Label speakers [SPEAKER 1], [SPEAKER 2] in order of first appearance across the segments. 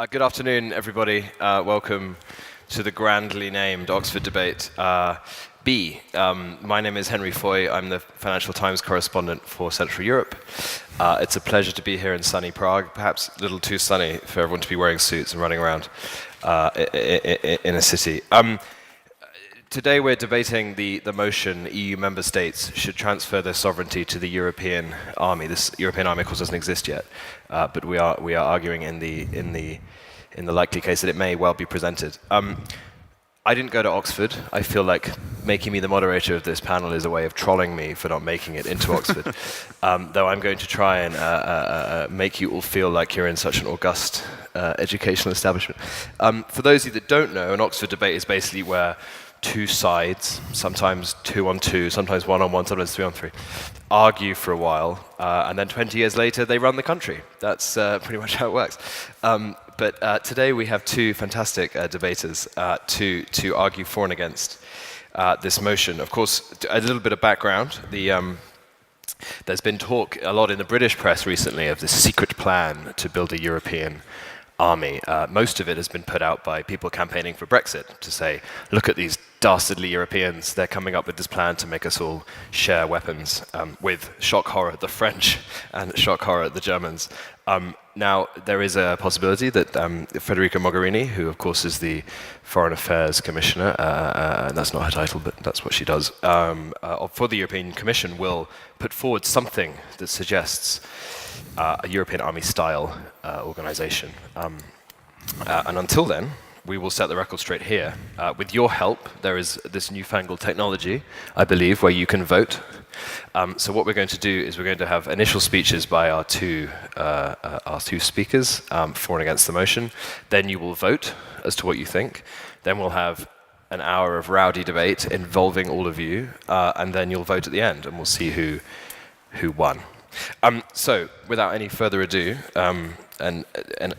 [SPEAKER 1] Good afternoon, everybody. Welcome to the grandly named Oxford Debate B. My name is Henry Foy. I'm the Financial Times correspondent for Central Europe. It's a pleasure to be here in sunny Prague, perhaps a little too sunny for everyone to be wearing suits and running around in a city. Today we're debating the motion EU member states should transfer their sovereignty to the European army. This European army, of course, doesn't exist yet, but we are arguing in the likely case that it may well be presented. I didn't go to Oxford. I feel like making me the moderator of this panel is a way of trolling me for not making it into Oxford. Though I'm going to try and make you all feel like you're in such an august educational establishment. For those of you that don't know, an Oxford debate is basically where two sides, sometimes 2-on-2, sometimes 1-on-1, sometimes 3-on-3, argue for a while, and then 20 years later they run the country. That's pretty much how it works. But today we have two fantastic debaters to argue for and against this motion. Of course, a little bit of background. There's been talk a lot in the British press recently of this secret plan to build a European army. Most of it has been put out by people campaigning for Brexit to say, look at these dastardly Europeans, they're coming up with this plan to make us all share weapons, with shock horror the French and shock horror the Germans. Now, there is a possibility that Federica Mogherini, who of course is the Foreign Affairs Commissioner, and that's not her title, but that's what she does, for the European Commission, will put forward something that suggests a European army-style organization. And until then, we will set the record straight here. With your help, there is this newfangled technology, I believe, where you can vote. So what we're going to do is we're going to have initial speeches by our two speakers for and against the motion. Then you will vote as to what you think. Then we'll have an hour of rowdy debate involving all of you, and then you'll vote at the end, and we'll see who won. So, without any further ado, and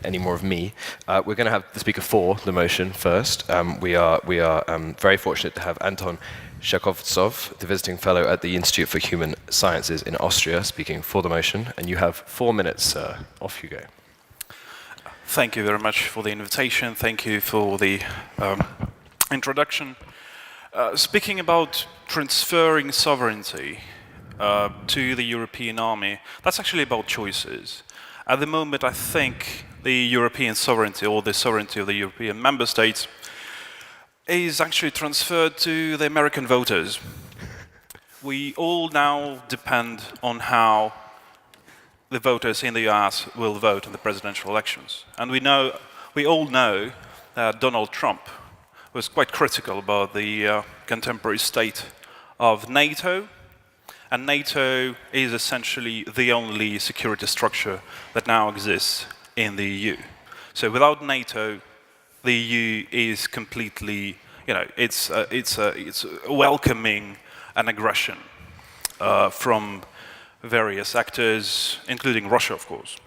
[SPEAKER 1] any more of me, we're going to have the speaker for the motion first. We are very fortunate to have Anton Shakovtsov, the visiting fellow at the Institute for Human Sciences in Austria, speaking for the motion. And you have 4 minutes, sir. Off you go.
[SPEAKER 2] Thank you very much for the invitation. Thank you for the introduction. Speaking about transferring sovereignty to the European army, that's actually about choices. At the moment, I think the European sovereignty, or the sovereignty of the European member states, is actually transferred to the American voters. We all now depend on how the voters in the US will vote in the presidential elections. And we all know that Donald Trump was quite critical about the contemporary state of NATO. And NATO is essentially the only security structure that now exists in the EU. So without NATO, the EU is completely, it's welcoming an aggression from various actors, including Russia, of course.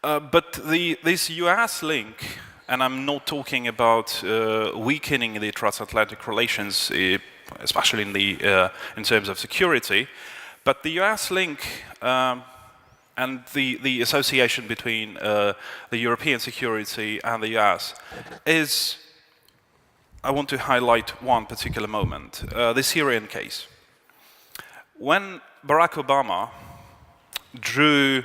[SPEAKER 2] But this US link, and I'm not talking about weakening the transatlantic relations, especially in terms of security, but the US link and the association between the European security and the US is, I want to highlight one particular moment, the Syrian case. When Barack Obama drew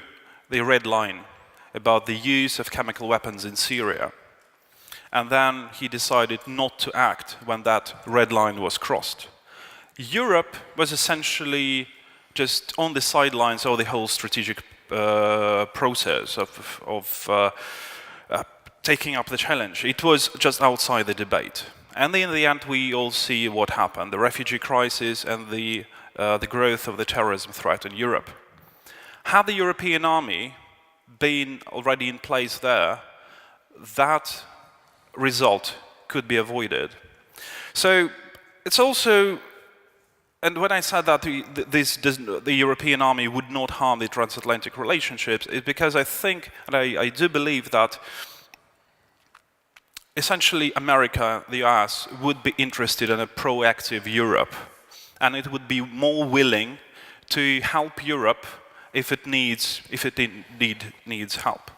[SPEAKER 2] the red line about the use of chemical weapons in Syria, and then he decided not to act when that red line was crossed, Europe was essentially just on the sidelines of the whole strategic process of taking up the challenge. It was just outside the debate. And in the end, we all see what happened, the refugee crisis and the growth of the terrorism threat in Europe. Had the European army been already in place there, that result could be avoided. So it's also, and when I said that the European army would not harm the transatlantic relationships, it's because I think, and I do believe that essentially America, the US, would be interested in a proactive Europe, and it would be more willing to help Europe if it indeed needs help.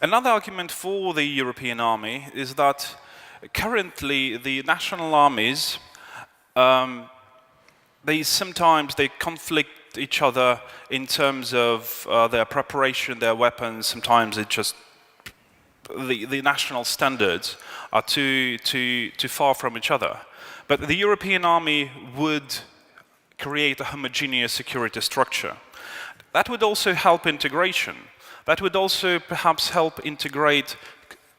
[SPEAKER 2] Another argument for the European army is that currently the national armies, they conflict each other in terms of their preparation, their weapons. Sometimes it just the national standards are too far from each other. But the European army would create a homogeneous security structure. That would also help integration. That would also perhaps help integrate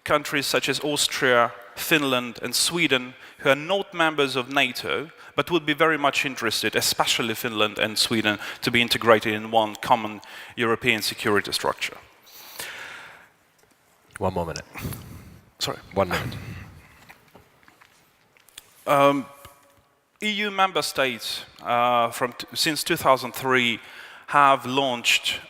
[SPEAKER 2] countries such as Austria, Finland, and Sweden, who are not members of NATO, but would be very much interested, especially Finland and Sweden, to be integrated in one common European security structure.
[SPEAKER 1] One more minute.
[SPEAKER 2] Sorry.
[SPEAKER 1] 1 minute.
[SPEAKER 2] EU member states since 2003 have launched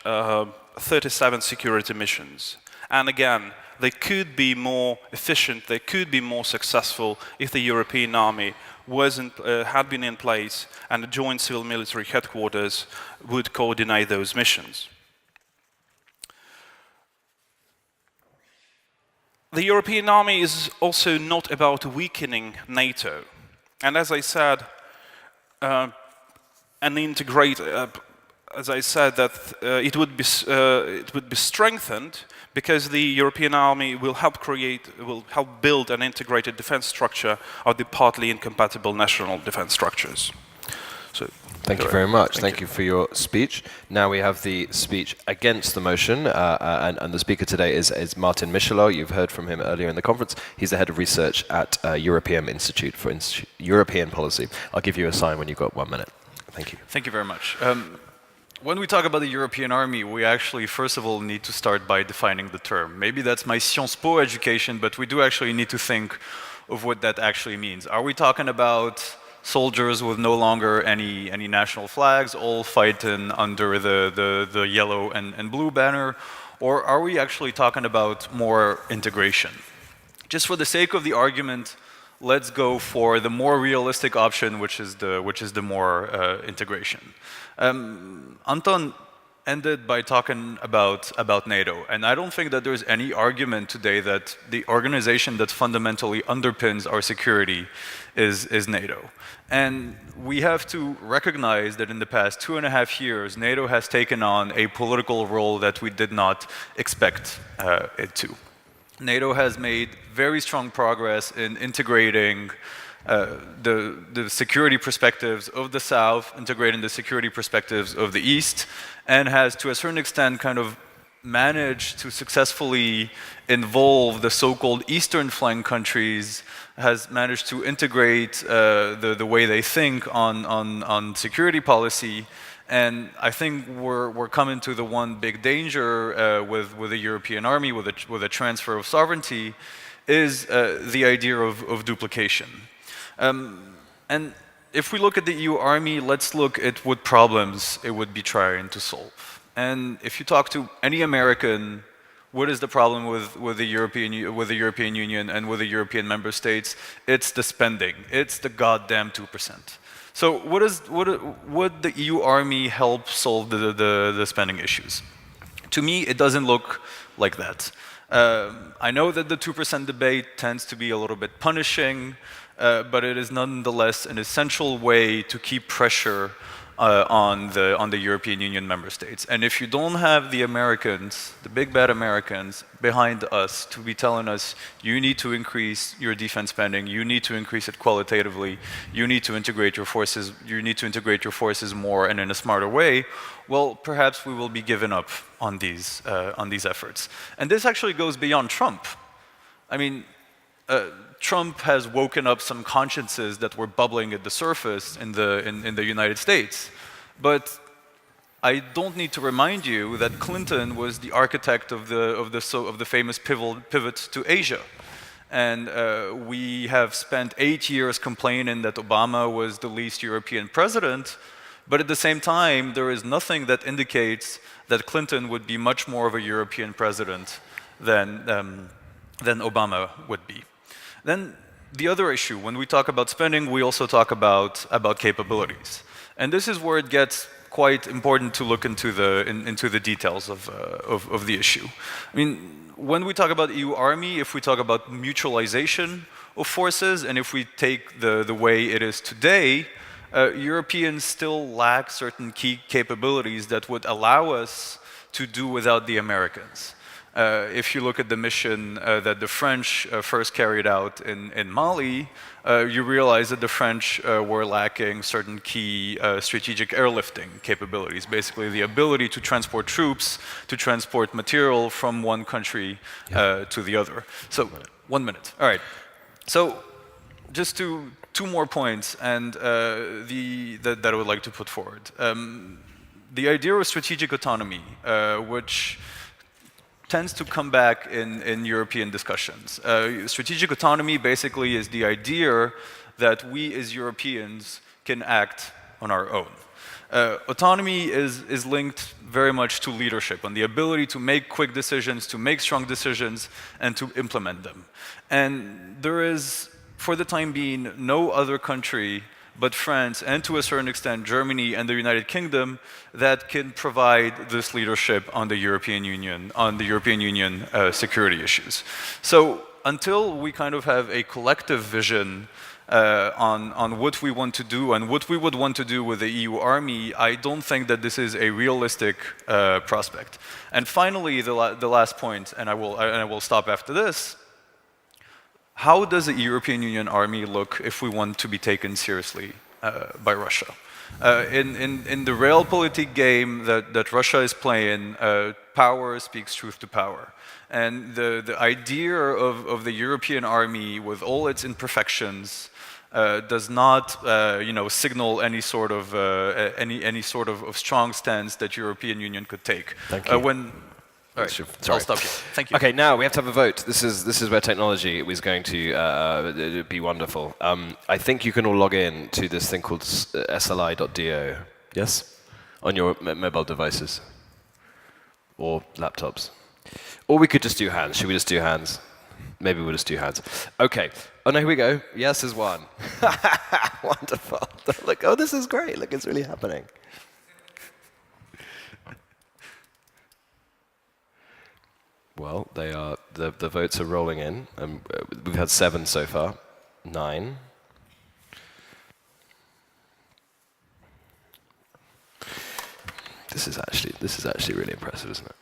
[SPEAKER 2] 37 security missions. And again, they could be more efficient, they could be more successful if the European army had been in place and the joint civil military headquarters would coordinate those missions. The European army is also not about weakening NATO. And as I said, it would be strengthened because the European army will help build an integrated defense structure of the partly incompatible national defense structures. So,
[SPEAKER 1] thank you very much. Thank you for your speech. Now we have the speech against the motion, and the speaker today is Martin Michelot. You've heard from him earlier in the conference. He's the head of research at European Institute for European Policy. I'll give you a sign when you've got 1 minute. Thank you.
[SPEAKER 3] Thank you very much. When we talk about the European army, we actually, first of all, need to start by defining the term. Maybe that's my Sciences Po education, but we do actually need to think of what that actually means. Are we talking about soldiers with no longer any national flags, all fighting under the yellow and blue banner? Or are we actually talking about more integration? Just for the sake of the argument, let's go for the more realistic option, which is the more integration. Anton ended by talking about NATO, and I don't think that there's any argument today that the organization that fundamentally underpins our security is NATO. And we have to recognize that in the past 2.5 years, NATO has taken on a political role that we did not expect it to. NATO has made very strong progress in integrating the security perspectives of the South, integrating the security perspectives of the East, and has, to a certain extent, kind of managed to successfully involve the so-called Eastern flank countries, has managed to integrate the way they think on security policy. And I think we're coming to the one big danger with the European army, with a transfer of sovereignty, is the idea of duplication. And if we look at the EU army, let's look at what problems it would be trying to solve. And if you talk to any American, what is the problem with the European Union and with the European member states? It's the spending. It's the goddamn 2%. So would the EU army help solve the spending issues? To me, it doesn't look like that. I know that the 2% debate tends to be a little bit punishing, but it is nonetheless an essential way to keep pressure on the European Union member states. And if you don't have the Americans, the big bad Americans, behind us to be telling us, you need to increase your defense spending, you need to increase it qualitatively, you need to integrate your forces more and in a smarter way, well, perhaps we will be giving up on these efforts. And this actually goes beyond Trump. I mean, Trump has woken up some consciences that were bubbling at the surface in the United States. But I don't need to remind you that Clinton was the architect of the famous pivot to Asia. And we have spent 8 years complaining that Obama was the least European president, but at the same time, there is nothing that indicates that Clinton would be much more of a European president than Obama would be. Then the other issue, when we talk about spending, we also talk about capabilities. And this is where it gets quite important to look into the details of the issue. I mean, when we talk about EU army, if we talk about mutualization of forces, and if we take the way it is today, Europeans still lack certain key capabilities that would allow us to do without the Americans. If you look at the mission that the French first carried out in Mali, you realize that the French were lacking certain key strategic airlifting capabilities, basically the ability to transport troops, to transport material from one country to the other. So, 1 minute. All right. So, just two more points and that I would like to put forward. The idea of strategic autonomy, which tends to come back in European discussions. Strategic autonomy basically is the idea that we as Europeans can act on our own. Autonomy is linked very much to leadership and the ability to make quick decisions, to make strong decisions, and to implement them. And there is, for the time being, no other country but France, and to a certain extent Germany and the United Kingdom, that can provide this leadership on the European Union security issues. So until we kind of have a collective vision on what we want to do and what we would want to do with the EU army, I don't think that this is a realistic prospect. And finally, the last point, and I will stop after this. How does the European Union army look if we want to be taken seriously by Russia? In the realpolitik game that Russia is playing, power speaks truth to power. And the idea of the European army, with all its imperfections, does not signal any sort of strong stance that European Union could take.
[SPEAKER 1] Thank you.
[SPEAKER 3] All right,
[SPEAKER 1] Sorry.
[SPEAKER 3] I'll stop here. Thank you.
[SPEAKER 1] Okay, now we have to have a vote. This is where technology is going to be wonderful. I think you can all log in to this thing called sli.do. Yes? On your mobile devices. Or laptops. Or we could just do hands. Should we just do hands? Maybe we'll just do hands. Okay. Oh, no, here we go. Yes is one. Wonderful. Look, oh, this is great. Look, it's really happening. Well, the votes are rolling in. We've had 7 so far. 9. This is actually really impressive, isn't it?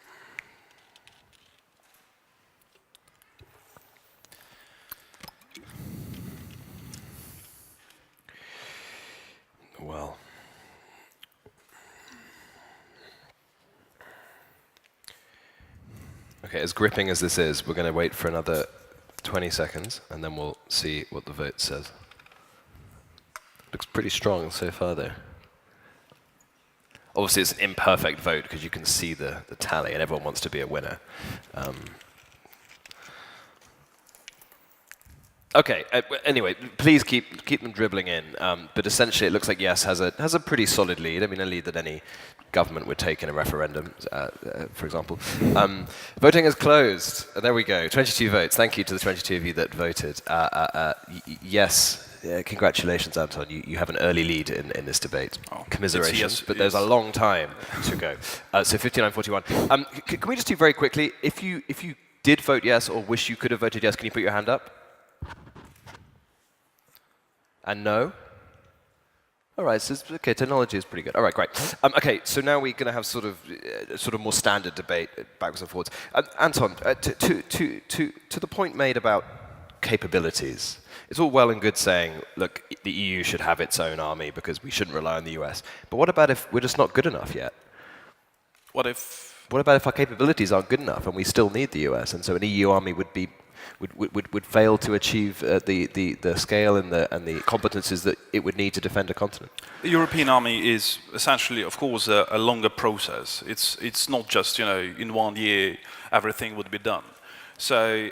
[SPEAKER 1] Well. Okay, as gripping as this is, we're going to wait for another 20 seconds, and then we'll see what the vote says. Looks pretty strong so far, though. Obviously, it's an imperfect vote, because you can see the tally, and everyone wants to be a winner. Okay, anyway, please keep them dribbling in. But essentially, it looks like yes has a pretty solid lead. I mean, a lead that any government would take in a referendum, for example. Voting is closed. There we go. 22 votes. Thank you to the 22 of you that voted. Yes. Congratulations, Anton. You have an early lead in this debate. Oh, commiserations, yes, but there's a long time to go. So 59-41. Can we just do very quickly, if you did vote yes or wish you could have voted yes, can you put your hand up? And no? All right, so okay, technology is pretty good. All right, great. Okay, so now we're going to have sort of more standard debate backwards and forwards. Anton, to the point made about capabilities, it's all well and good saying, look, the EU should have its own army because we shouldn't rely on the US. But what about if we're just not good enough yet? What about if our capabilities aren't good enough and we still need the US, and so an EU army would fail to achieve the scale and the competences that it would need to defend a continent?
[SPEAKER 2] The European army is essentially, of course, a longer process. It's not just, in 1 year everything would be done. So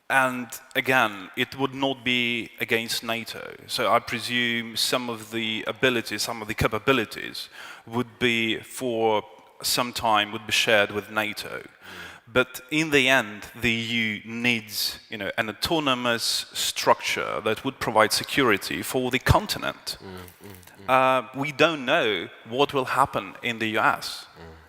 [SPEAKER 2] and again, it would not be against NATO. So I presume some of the abilities, some of the capabilities would be for some time would be shared with NATO. But in the end, the EU needs, an autonomous structure that would provide security for the continent. We don't know what will happen in the US.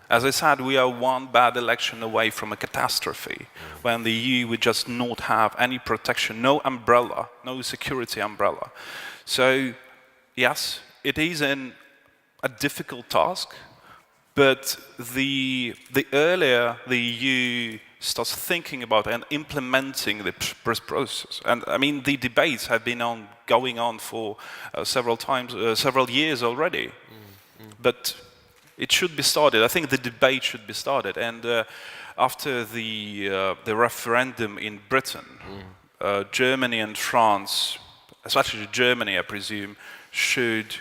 [SPEAKER 2] As I said, we are one bad election away from a catastrophe, when the EU would just not have any protection, no umbrella, no security umbrella. So, yes, it is a difficult task, but the earlier the EU starts thinking about and implementing the process, and I mean the debates have been going on for several years already, but it should be started. I think the debate should be started, and after the referendum in Britain, Germany and France, especially Germany, I presume, should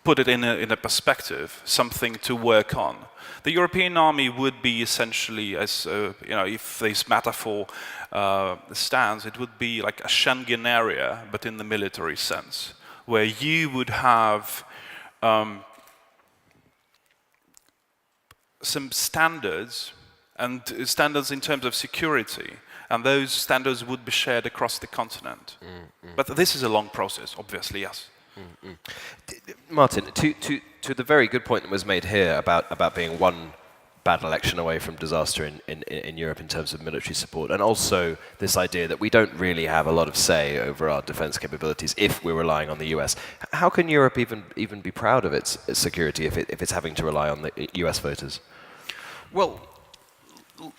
[SPEAKER 2] put it in a perspective, something to work on. The European army would be essentially, as if this metaphor stands, it would be like a Schengen area, but in the military sense, where you would have some standards, and standards in terms of security, and those standards would be shared across the continent. But this is a long process, obviously, yes.
[SPEAKER 1] Martin, to the very good point that was made here about being one bad election away from disaster in Europe in terms of military support, and also this idea that we don't really have a lot of say over our defense capabilities if we're relying on the US. How can Europe even be proud of its security if it's having to rely on the US voters?
[SPEAKER 3] Well,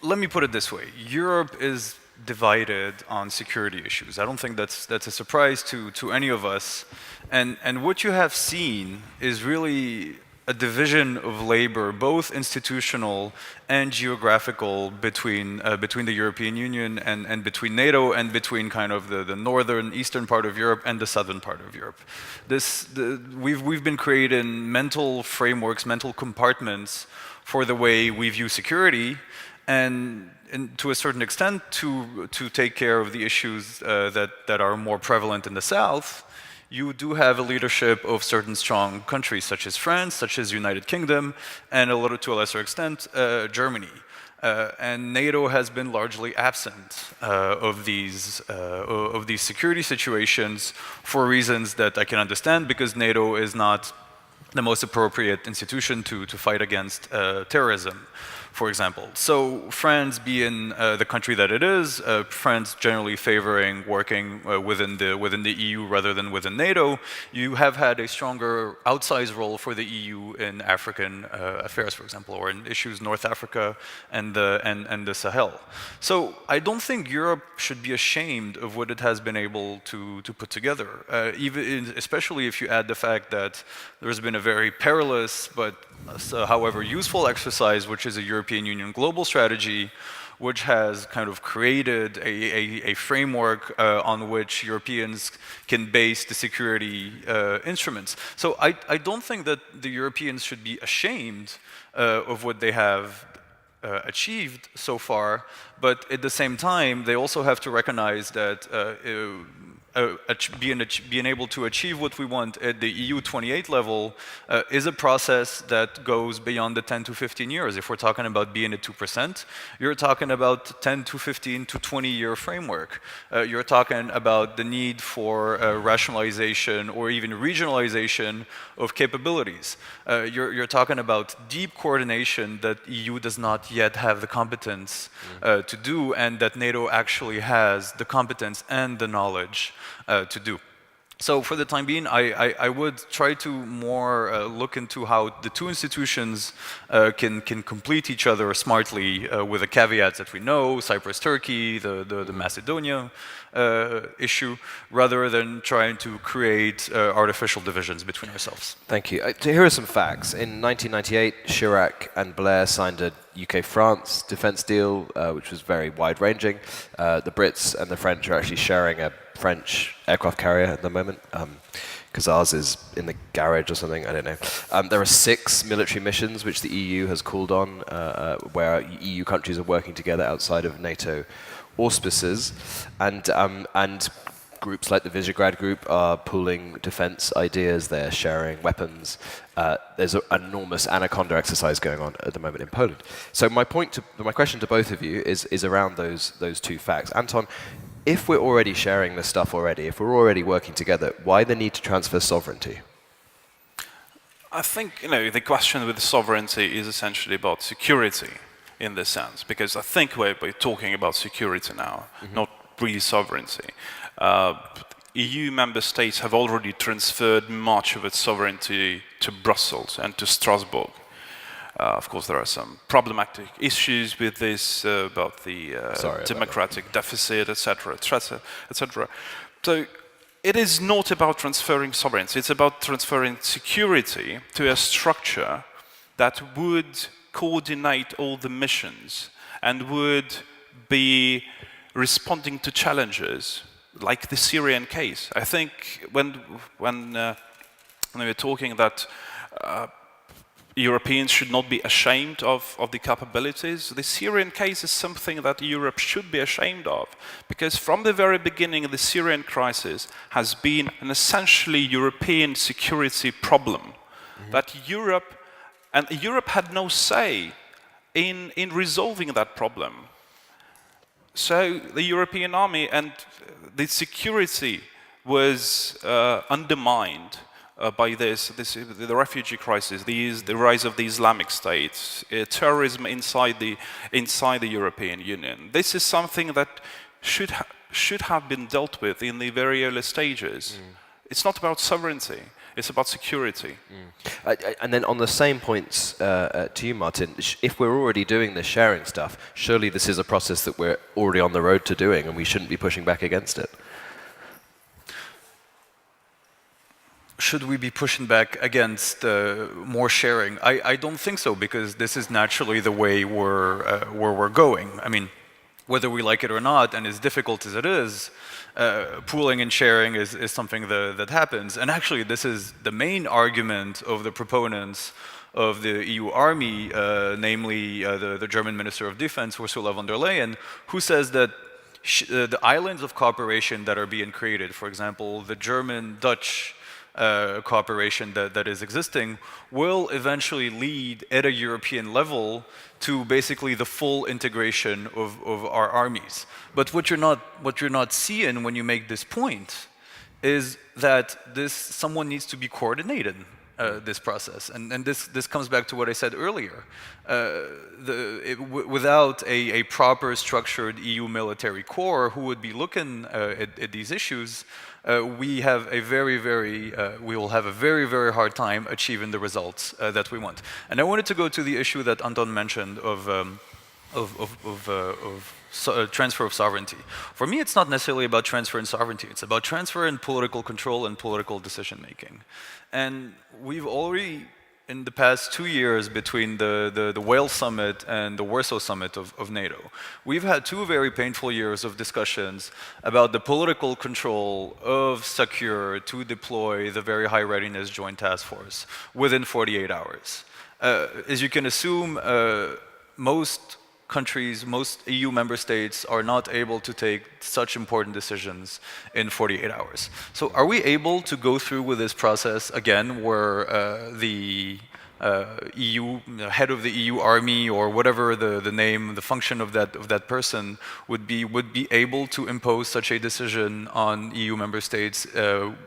[SPEAKER 3] let me put it this way. Europe is divided on security issues. I don't think that's a surprise to any of us. And what you have seen is really a division of labor, both institutional and geographical, between the European Union and between NATO and between kind of the northern, eastern part of Europe and the southern part of Europe. We've been creating mental frameworks, mental compartments for the way we view security, and to a certain extent to take care of the issues that are more prevalent in the south. You do have a leadership of certain strong countries, such as France, such as United Kingdom, and to a lesser extent, Germany. And NATO has been largely absent of these security situations for reasons that I can understand, because NATO is not the most appropriate institution to fight against terrorism, for example. So France being the country that it is, France generally favoring working within the EU rather than within NATO, you have had a stronger outsized role for the EU in African affairs, for example, or in issues North Africa and the Sahel. So I don't think Europe should be ashamed of what it has been able to put together, especially if you add the fact that there's been a very perilous but however useful exercise, which is a European Union global strategy, which has kind of created a framework on which Europeans can base the security instruments. So I don't think that the Europeans should be ashamed of what they have achieved so far, but at the same time, they also have to recognize that being able to achieve what we want at the EU 28 level is a process that goes beyond the 10 to 15 years. If we're talking about being at 2%, you're talking about 10 to 15 to 20-year framework. You're talking about the need for rationalization or even regionalization of capabilities. You're talking about deep coordination that EU does not yet have the competence to do, and that NATO actually has the competence and the knowledge to do. So for the time being, I would try to more look into how the two institutions can complete each other smartly with the caveats that we know, Cyprus-Turkey, the Macedonia issue, rather than trying to create artificial divisions between ourselves.
[SPEAKER 1] Thank you. Here are some facts. In 1998, Chirac and Blair signed a UK-France defense deal, which was very wide-ranging. The Brits and the French are actually sharing a French aircraft carrier at the moment, because ours is in the garage or something, I don't know. There are 6 military missions which the EU has called on, where EU countries are working together outside of NATO auspices, and groups like the Visegrad Group are pooling defense ideas, they're sharing weapons. There's an enormous anaconda exercise going on at the moment in Poland. So my question to both of you is around those two facts. Anton, if we're already sharing this stuff already, if we're already working together, why the need to transfer sovereignty?
[SPEAKER 2] I think, the question with sovereignty is essentially about security in this sense, because I think we're talking about security now, not really sovereignty. EU member states have already transferred much of its sovereignty to Brussels and to Strasbourg. Of course, there are some problematic issues with this about the democratic deficit, etc., etc., etc. So it is not about transferring sovereignty. It's about transferring security to a structure that would coordinate all the missions and would be responding to challenges, like the Syrian case. I think when we were talking that Europeans should not be ashamed of the capabilities, the Syrian case is something that Europe should be ashamed of, because from the very beginning the Syrian crisis has been an essentially European security problem, that Europe had no say in resolving that problem. So the European army and the security was undermined by the refugee crisis, the rise of the Islamic State, terrorism inside the European Union. This is something that should have been dealt with in the very early stages. It's not about sovereignty. It's about security.
[SPEAKER 1] And then on the same points to you, Martin, if we're already doing this sharing stuff, surely this is a process that we're already on the road to doing, and we shouldn't be pushing back against it.
[SPEAKER 3] Should we be pushing back against more sharing? I don't think so, because this is naturally the way where we're going. I mean, whether we like it or not, and as difficult as it is, pooling and sharing is something that happens. And actually, this is the main argument of the proponents of the EU army, namely the German Minister of Defense, Ursula von der Leyen, who says that the islands of cooperation that are being created, for example, the German-Dutch cooperation that is existing, will eventually lead at a European level to basically the full integration of our armies. But what you're not seeing when you make this point is that someone needs to be coordinated, this process, and this comes back to what I said earlier. Without a proper structured EU military corps who would be looking at these issues, we will have a very hard time achieving the results that we want. And I wanted to go to the issue that Anton mentioned of transfer of sovereignty. For me, it's not necessarily about transferring sovereignty. It's about transferring political control and political decision making. And we've already, in the past 2 years, between the Wales summit and the Warsaw summit of NATO, we've had 2 very painful years of discussions about the political control of SECURE to deploy the very high readiness joint task force within 48 hours. As you can assume, most countries, most EU member states are not able to take such important decisions in 48 hours. So are we able to go through with this process again, where the head of the EU army, or whatever the name, the function of that person would be able to impose such a decision on EU member states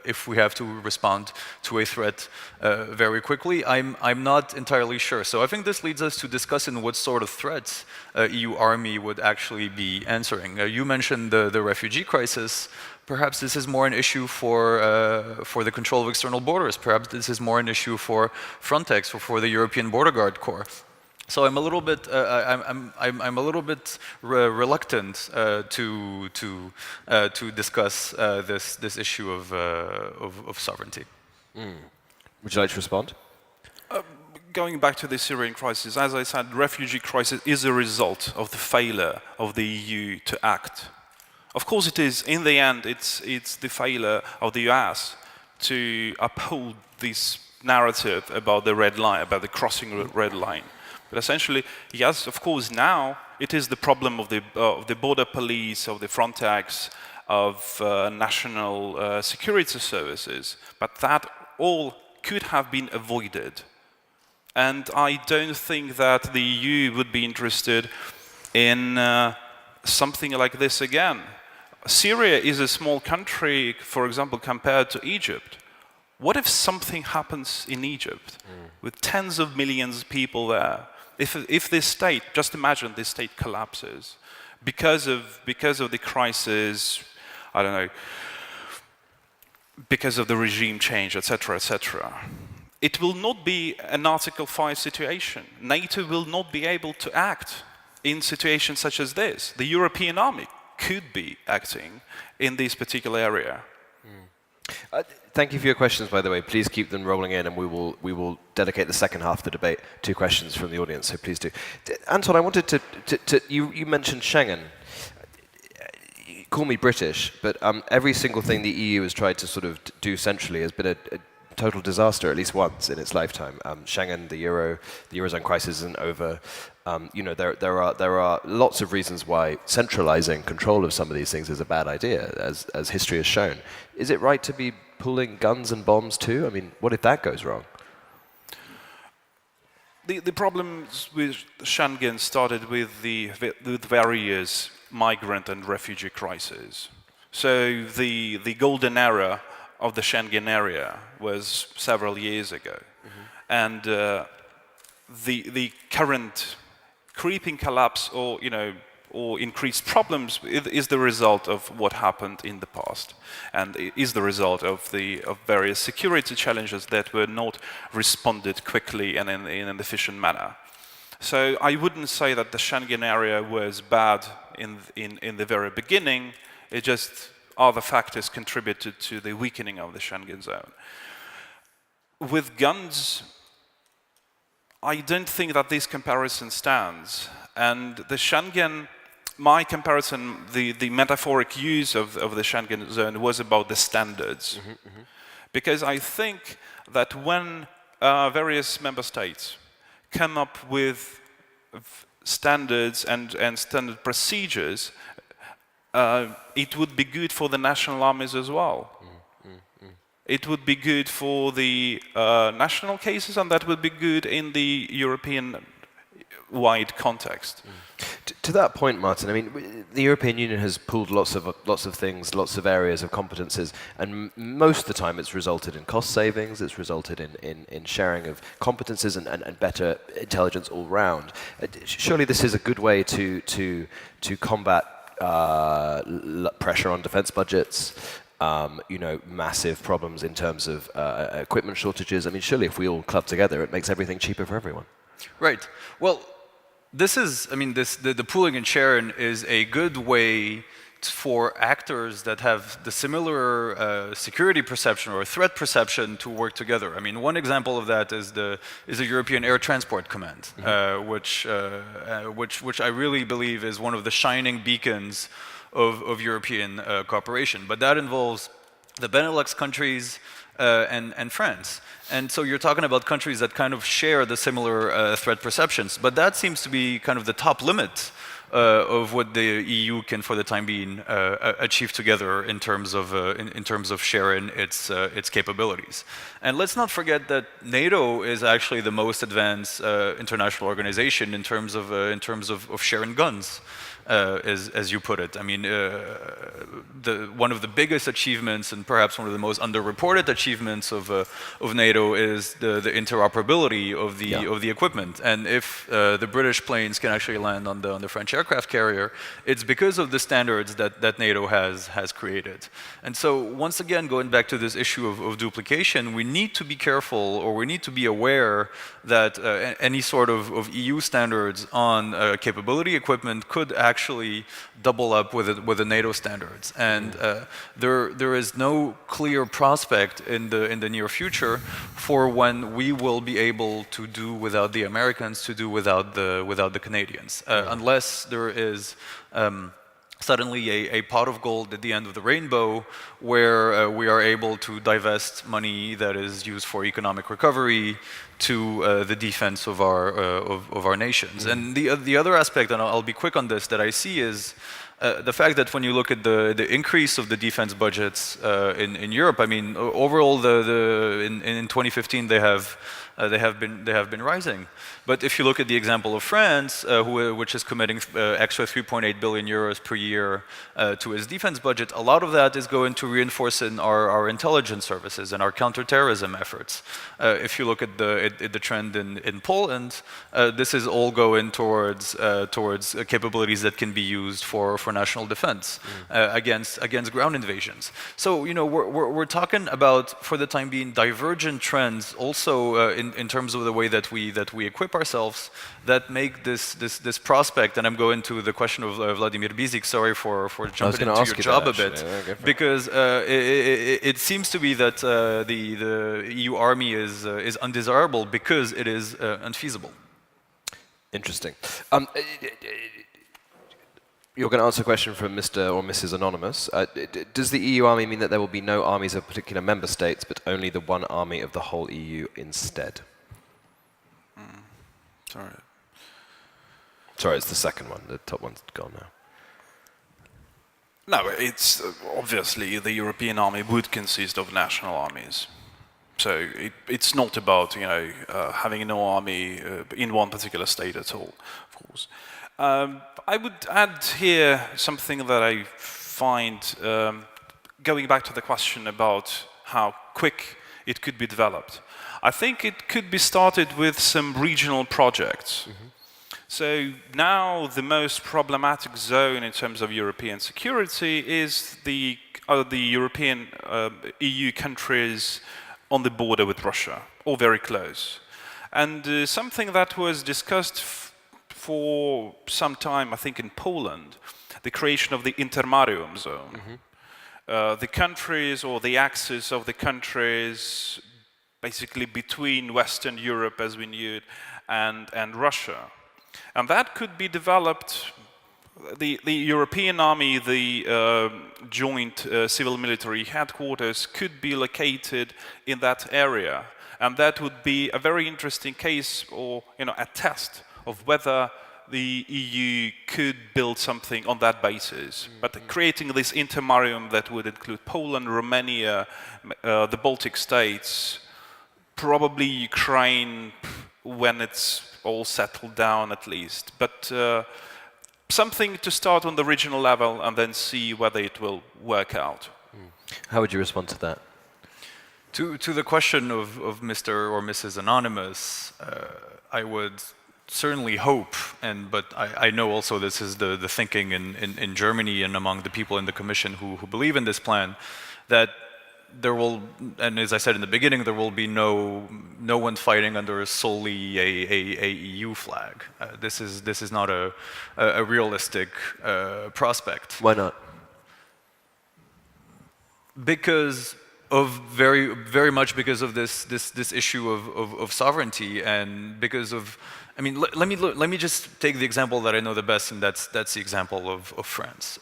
[SPEAKER 3] if we have to respond to a threat very quickly? I'm not entirely sure. So I think this leads us to discussing what sort of threats EU army would actually be answering. You mentioned the refugee crisis. Perhaps this is more an issue for the control of external borders. Perhaps this is more an issue for Frontex or for the European Border Guard Corps. So I'm a little bit reluctant to discuss this issue of sovereignty.
[SPEAKER 1] Would you like to respond?
[SPEAKER 2] Going back to the Syrian crisis, as I said, the refugee crisis is a result of the failure of the EU to act. Of course it is, in the end, it's the failure of the US to uphold this narrative about the red line, about the crossing red line. But essentially, yes, of course, now it is the problem of the border police, of the Frontex, of national security services. But that all could have been avoided. And I don't think that the EU would be interested in something like this again. Syria is a small country, for example, compared to Egypt. What if something happens in Egypt with tens of millions of people there? If this state, just imagine this state collapses because of the crisis, I don't know, because of the regime change, etc., etc. It will not be an Article 5 situation. NATO will not be able to act in situations such as this. The European army could be acting in this particular area.
[SPEAKER 1] Thank you for your questions, by the way. Please keep them rolling in, and we will dedicate the second half of the debate to questions from the audience, so please do. Anton, I wanted to you mentioned Schengen. Call me British, but every single thing the EU has tried to sort of do centrally has been a total disaster at least once in its lifetime. Schengen, the Eurozone crisis isn't over. There are lots of reasons why centralizing control of some of these things is a bad idea, as history has shown. Is it right to be pulling guns and bombs too? I mean, what if that goes wrong?
[SPEAKER 2] The problems with Schengen started with various migrant and refugee crises. So the golden era of the Schengen area was several years ago. And the current creeping collapse or increased problems is the result of what happened in the past, and is the result of various security challenges that were not responded quickly and in an efficient manner. So I wouldn't say that the Schengen area was bad in the very beginning. It just other factors contributed to the weakening of the Schengen zone. With guns, I don't think that this comparison stands. And the Schengen, my comparison, the metaphoric use of the Schengen zone was about the standards. Because I think that when various member states come up with standards and standard procedures, it would be good for the national armies as well. It would be good for the national cases, and that would be good in the European-wide context.
[SPEAKER 1] To that point, Martin, I mean, the European Union has pulled lots of things, lots of areas of competences, and most of the time it's resulted in cost savings, it's resulted in sharing of competences and better intelligence all round. Surely this is a good way to combat pressure on defense budgets, massive problems in terms of equipment shortages. I mean, surely if we all club together, it makes everything cheaper for everyone.
[SPEAKER 3] Right. Well, this is, I mean, the pooling and sharing is a good way for actors that have the similar security perception or threat perception to work together. I mean, one example of that is the European Air Transport Command, which I really believe is one of the shining beacons of European cooperation. But that involves the Benelux countries and France. And so you're talking about countries that kind of share the similar threat perceptions. But that seems to be kind of the top limit of what the EU can, for the time being, achieve together in terms of sharing its capabilities. And let's not forget that NATO is actually the most advanced international organization in terms of sharing guns. As you put it. I mean, one of the biggest achievements and perhaps one of the most underreported achievements of NATO is the interoperability of the equipment. And if the British planes can actually land on the French aircraft carrier, it's because of the standards that NATO has created. And so once again, going back to this issue of duplication, we need to be careful, or we need to be aware that any sort of EU standards on capability equipment could actually double up with the NATO standards, and there is no clear prospect in the near future for when we will be able to do without the Americans, to do without the Canadians, unless there is suddenly a pot of gold at the end of the rainbow, where we are able to divest money that is used for economic recovery to the defense of our nations. And the other aspect, and I'll be quick on this, that I see is the fact that when you look at the increase of the defense budgets in Europe, I mean, overall, in 2015 they have been rising. But if you look at the example of France, which is committing extra 3.8 billion euros per year to its defense budget, a lot of that is going to reinforce in our intelligence services and our counterterrorism efforts. If you look at the trend in Poland, this is all going towards capabilities that can be used for national defense against ground invasions. So we're talking about, for the time being, divergent trends also in terms of the way that we equip ourselves that make this prospect, and I'm going to the question of Vladimir Bizik, sorry for jumping into your job a bit, because it seems to be that the EU army is undesirable because it is unfeasible.
[SPEAKER 1] Interesting. You're going to answer a question from Mr. or Mrs. Anonymous. Does the EU army mean that there will be no armies of particular member states, but only the one army of the whole EU instead? Sorry, it's the second one. The top one's gone now.
[SPEAKER 2] No, it's obviously the European army would consist of national armies. So it's not about having no army in one particular state at all, of course. I would add here something that I find, going back to the question about how quick it could be developed. I think it could be started with some regional projects. Mm-hmm. So now the most problematic zone in terms of European security is the European EU countries on the border with Russia, or very close. And something that was discussed for some time, I think in Poland, the creation of the intermarium zone. Mm-hmm. The countries, or the axis of the countries, basically between Western Europe as we knew it and Russia. And that could be developed, the European army, the joint civil-military headquarters could be located in that area. And that would be a very interesting case, or a test of whether the EU could build something on that basis. Mm-hmm. But creating this intermarium that would include Poland, Romania, the Baltic states, probably Ukraine when it's all settled down at least. But something to start on the regional level and then see whether it will work out.
[SPEAKER 1] How would you respond to that?
[SPEAKER 3] To the question of Mr. or Mrs. Anonymous, I would certainly hope, but I know also this is the thinking in Germany and among the people in the Commission who believe in this plan, that there will, and as I said in the beginning, there will be no one fighting under solely a EU flag. This is not a realistic prospect.
[SPEAKER 1] Why not?
[SPEAKER 3] Because of very much because of this issue of sovereignty, and because of, I mean, let me just take the example that I know the best, and that's the example of France.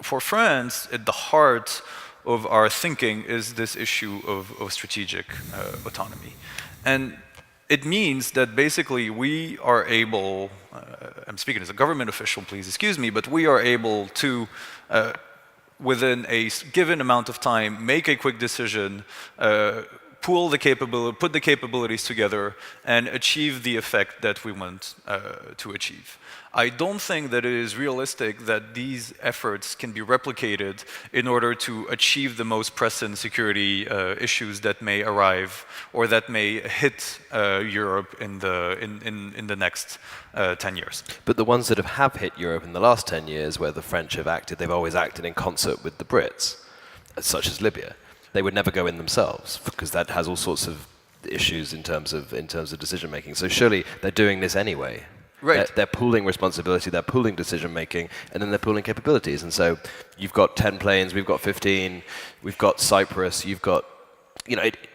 [SPEAKER 3] For France, at the heart of our thinking is this issue of strategic autonomy. And it means that basically we are able, I'm speaking as a government official, please excuse me, but we are able to, within a given amount of time, make a quick decision, put the capabilities together, and achieve the effect that we want to achieve. I don't think that it is realistic that these efforts can be replicated in order to achieve the most pressing security issues that may arrive or that may hit Europe in the next 10 years.
[SPEAKER 1] But the ones that have hit Europe in the last 10 years, where the French have acted, they've always acted in concert with the Brits, such as Libya. They would never go in themselves because that has all sorts of issues in terms of decision making. So surely they're doing this anyway.
[SPEAKER 3] Right.
[SPEAKER 1] They're pooling responsibility, they're pooling decision making, and then they're pooling capabilities. And so you've got 10 planes, we've got 15, we've got Cyprus, you've got,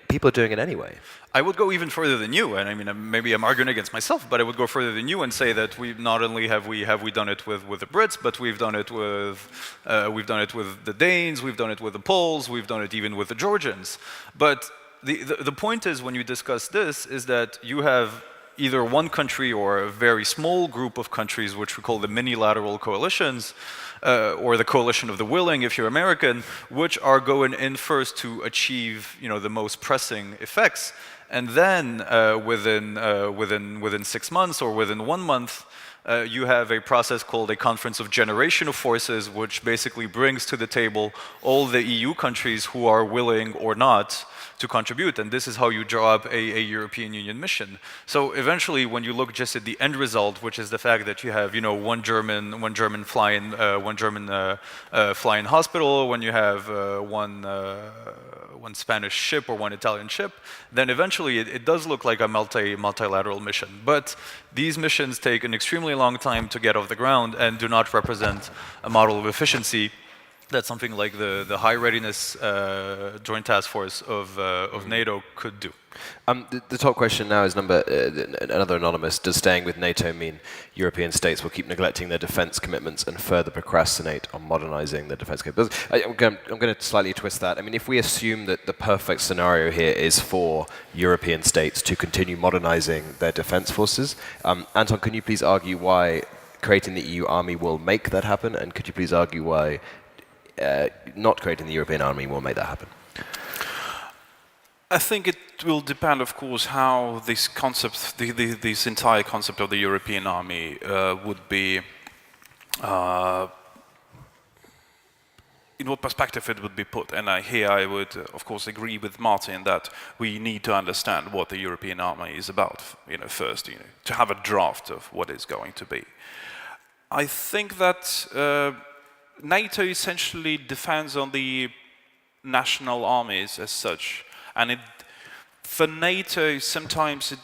[SPEAKER 1] people are doing it anyway.
[SPEAKER 3] I would go even further than you, and I mean, maybe I'm arguing against myself, but I would go further than you and say that we not only have we done it with the Brits, but we've done it with the Danes, we've done it with the Poles, we've done it even with the Georgians. But the point is, when you discuss this, is that you have either one country or a very small group of countries, which we call the minilateral coalitions, or the coalition of the willing, if you're American, which are going in first to achieve, the most pressing effects, and then within 6 months or within 1 month, you have a process called a conference of generation of forces, which basically brings to the table all the EU countries who are willing or not to contribute, and this is how you draw up a European Union mission. So eventually, when you look just at the end result, which is the fact that you have, one German flying flying hospital, when you have one Spanish ship or one Italian ship, then eventually it does look like a multilateral mission. But these missions take an extremely long time to get off the ground and do not represent a model of efficiency that something like the high readiness joint task force of NATO could do.
[SPEAKER 1] The top question now is another anonymous. Does staying with NATO mean European states will keep neglecting their defense commitments and further procrastinate on modernizing their defense capabilities? I'm going to slightly twist that. I mean, if we assume that the perfect scenario here is for European states to continue modernizing their defense forces, Anton, can you please argue why creating the EU army will make that happen? And could you please argue why not creating the European army will make that happen?
[SPEAKER 2] I think it will depend, of course, how this concept, this entire concept of the European army would be, in what perspective it would be put. And here I would, of course, agree with Martin that we need to understand what the European army is about, first, to have a draft of what it's going to be. I think that NATO essentially depends on the national armies as such, and for NATO sometimes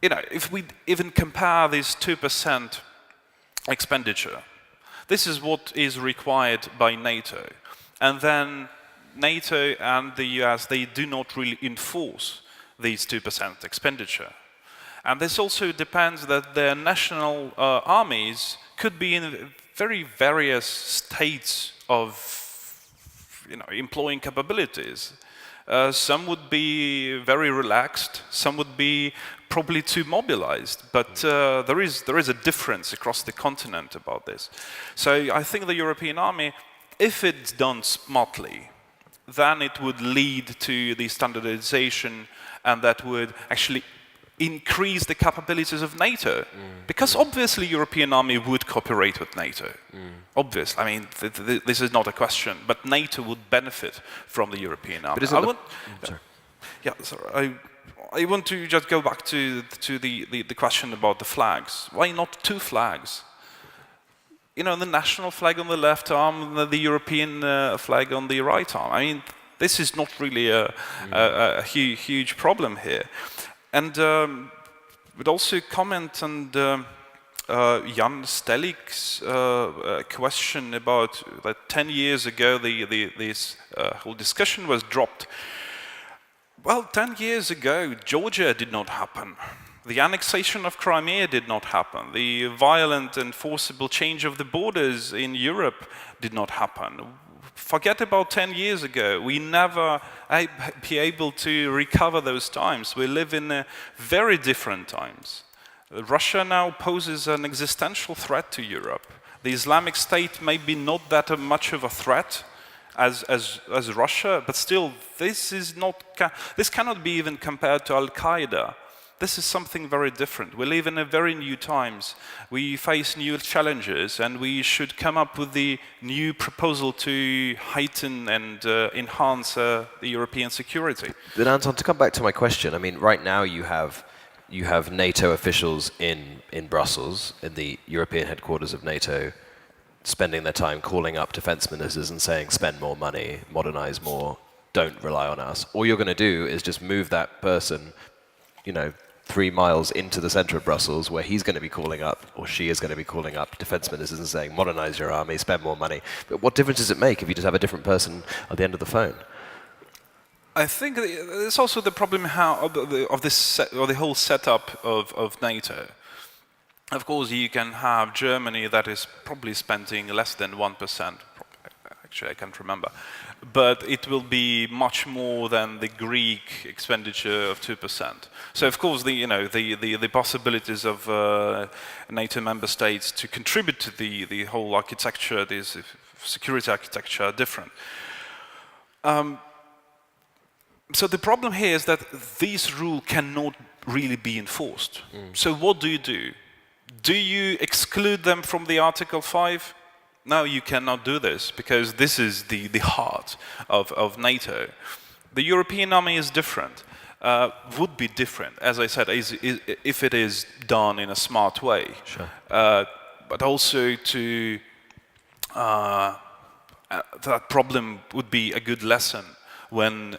[SPEAKER 2] if we even compare this 2% expenditure, this is what is required by NATO, and then NATO and the US, they do not really enforce these 2% expenditure. And this also depends that their national armies could be in very various states of employing capabilities. Some would be very relaxed, some would be probably too mobilized, but there is a difference across the continent about this. So I think the European army, if it's done smartly, then it would lead to the standardization, and that would actually increase the capabilities of NATO. Because obviously European army would cooperate with NATO. Obviously, I mean, this is not a question, but NATO would benefit from the European army. I want to just go back to the question about the flags. Why not 2 flags? The national flag on the left arm, and the European flag on the right arm. I mean, this is not really a huge problem here. And would also comment on Jan Stelik's question about that 10 years ago this whole discussion was dropped. Well, 10 years ago, Georgia did not happen. The annexation of Crimea did not happen. The violent and forcible change of the borders in Europe did not happen. Forget about 10 years ago. We never be able to recover those times. We live in very different times. Russia now poses an existential threat to Europe. The Islamic State may be not that much of a threat as Russia, but still, this cannot be even compared to Al-Qaeda. This is something very different. We live in a very new times. We face new challenges, and we should come up with the new proposal to heighten and enhance the European security.
[SPEAKER 1] But Anton, to come back to my question, I mean, right now you have NATO officials in Brussels, in the European headquarters of NATO, spending their time calling up defense ministers and saying, spend more money, modernize more, don't rely on us. All you're going to do is just move that person, 3 miles into the center of Brussels, where he's going to be calling up, or she is going to be calling up defense ministers and saying, modernize your army, spend more money. But what difference does it make if you just have a different person at the end of the phone?
[SPEAKER 2] I think there's also the problem of the whole setup of NATO. Of course, you can have Germany that is probably spending less than 1%, actually I can't remember, but it will be much more than the Greek expenditure of 2%. So of course the possibilities of NATO member states to contribute to the whole architecture, this security architecture, are different. So the problem here is that this rule cannot really be enforced. So what do you do? Do you exclude them from the Article 5? No, you cannot do this, because this is the heart of NATO. The European army is different, would be different, as I said, if it is done in a smart way.
[SPEAKER 1] Sure.
[SPEAKER 2] But also to that problem would be a good lesson when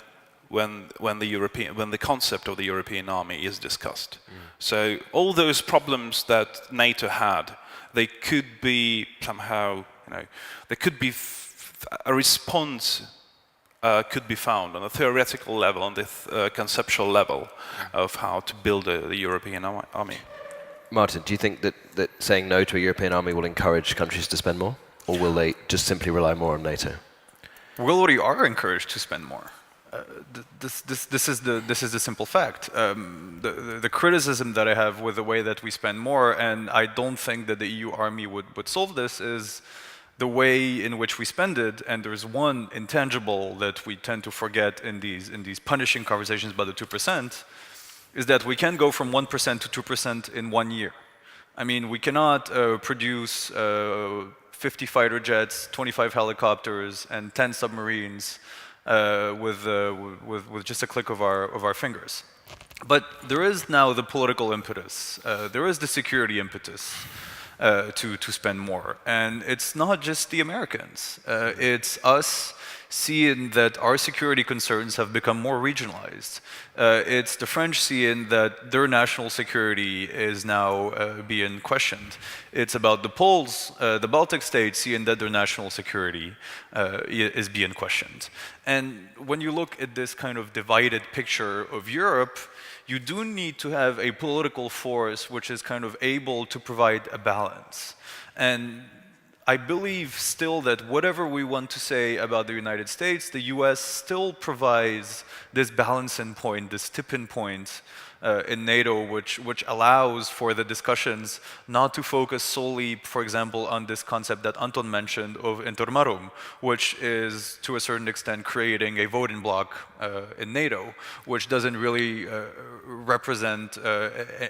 [SPEAKER 2] the concept of the European army is discussed. So all those problems that NATO had, they could be somehow, there could be a response could be found on a theoretical level, on the conceptual level of how to build the European army.
[SPEAKER 1] Martin, do you think that saying no to a European army will encourage countries to spend more? Or will they just simply rely more on NATO?
[SPEAKER 3] We already are encouraged to spend more. This is the simple fact. The criticism that I have with the way that we spend more, and I don't think that the EU army would solve this, is the way in which we spend it. And there's one intangible that we tend to forget in these punishing conversations about the 2%, is that we can go from 1% to 2% in 1 year. I mean, we cannot produce 50 fighter jets, 25 helicopters, and 10 submarines with just a click of our fingers. But there is now the political impetus. There is the security impetus to spend more. And it's not just the Americans. It's us seeing that our security concerns have become more regionalized. It's the French seeing that their national security is now being questioned. It's about the Poles, the Baltic states, seeing that their national security is being questioned. And when you look at this kind of divided picture of Europe, you do need to have a political force which is kind of able to provide a balance. And I believe still that whatever we want to say about the United States, the US still provides this balancing point, this tipping point in NATO, which allows for the discussions not to focus solely, for example, on this concept that Anton mentioned of intermarum, which is to a certain extent creating a voting bloc in NATO, which doesn't really represent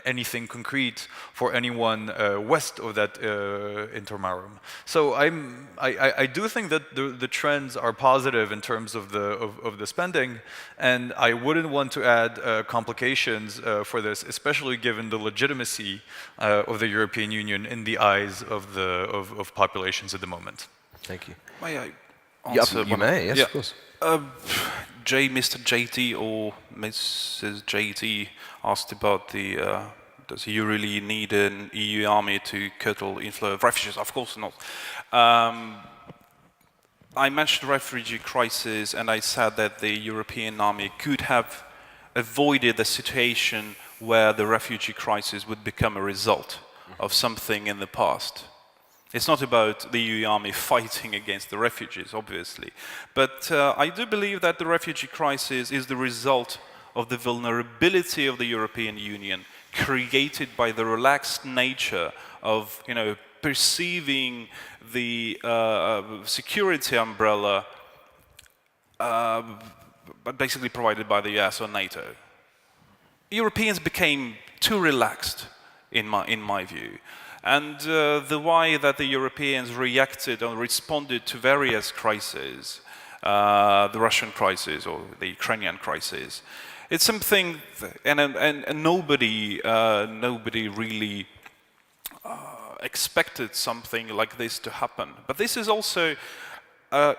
[SPEAKER 3] anything concrete for anyone west of that intermarum. So I do think that the trends are positive in terms of the spending, and I wouldn't want to add complications for this, especially given the legitimacy of the European Union in the eyes of populations at the moment.
[SPEAKER 1] Thank you.
[SPEAKER 2] May I answer?
[SPEAKER 1] You may, yes,
[SPEAKER 2] yeah.
[SPEAKER 1] of course.
[SPEAKER 2] Mr. JT or Mrs. JT asked about does you really need an EU army to curtail inflow of refugees? Of course not. I mentioned the refugee crisis, and I said that the European army could have avoided a situation where the refugee crisis would become a result of something in the past. It's not about the EU army fighting against the refugees, obviously, but I do believe that the refugee crisis is the result of the vulnerability of the European Union, created by the relaxed nature of, perceiving the security umbrella, but basically provided by the US or NATO. Europeans became too relaxed, in my view. And the way that the Europeans reacted and responded to various crises, the Russian crisis or the Ukrainian crisis, it's something, and nobody really expected something like this to happen. But this is also a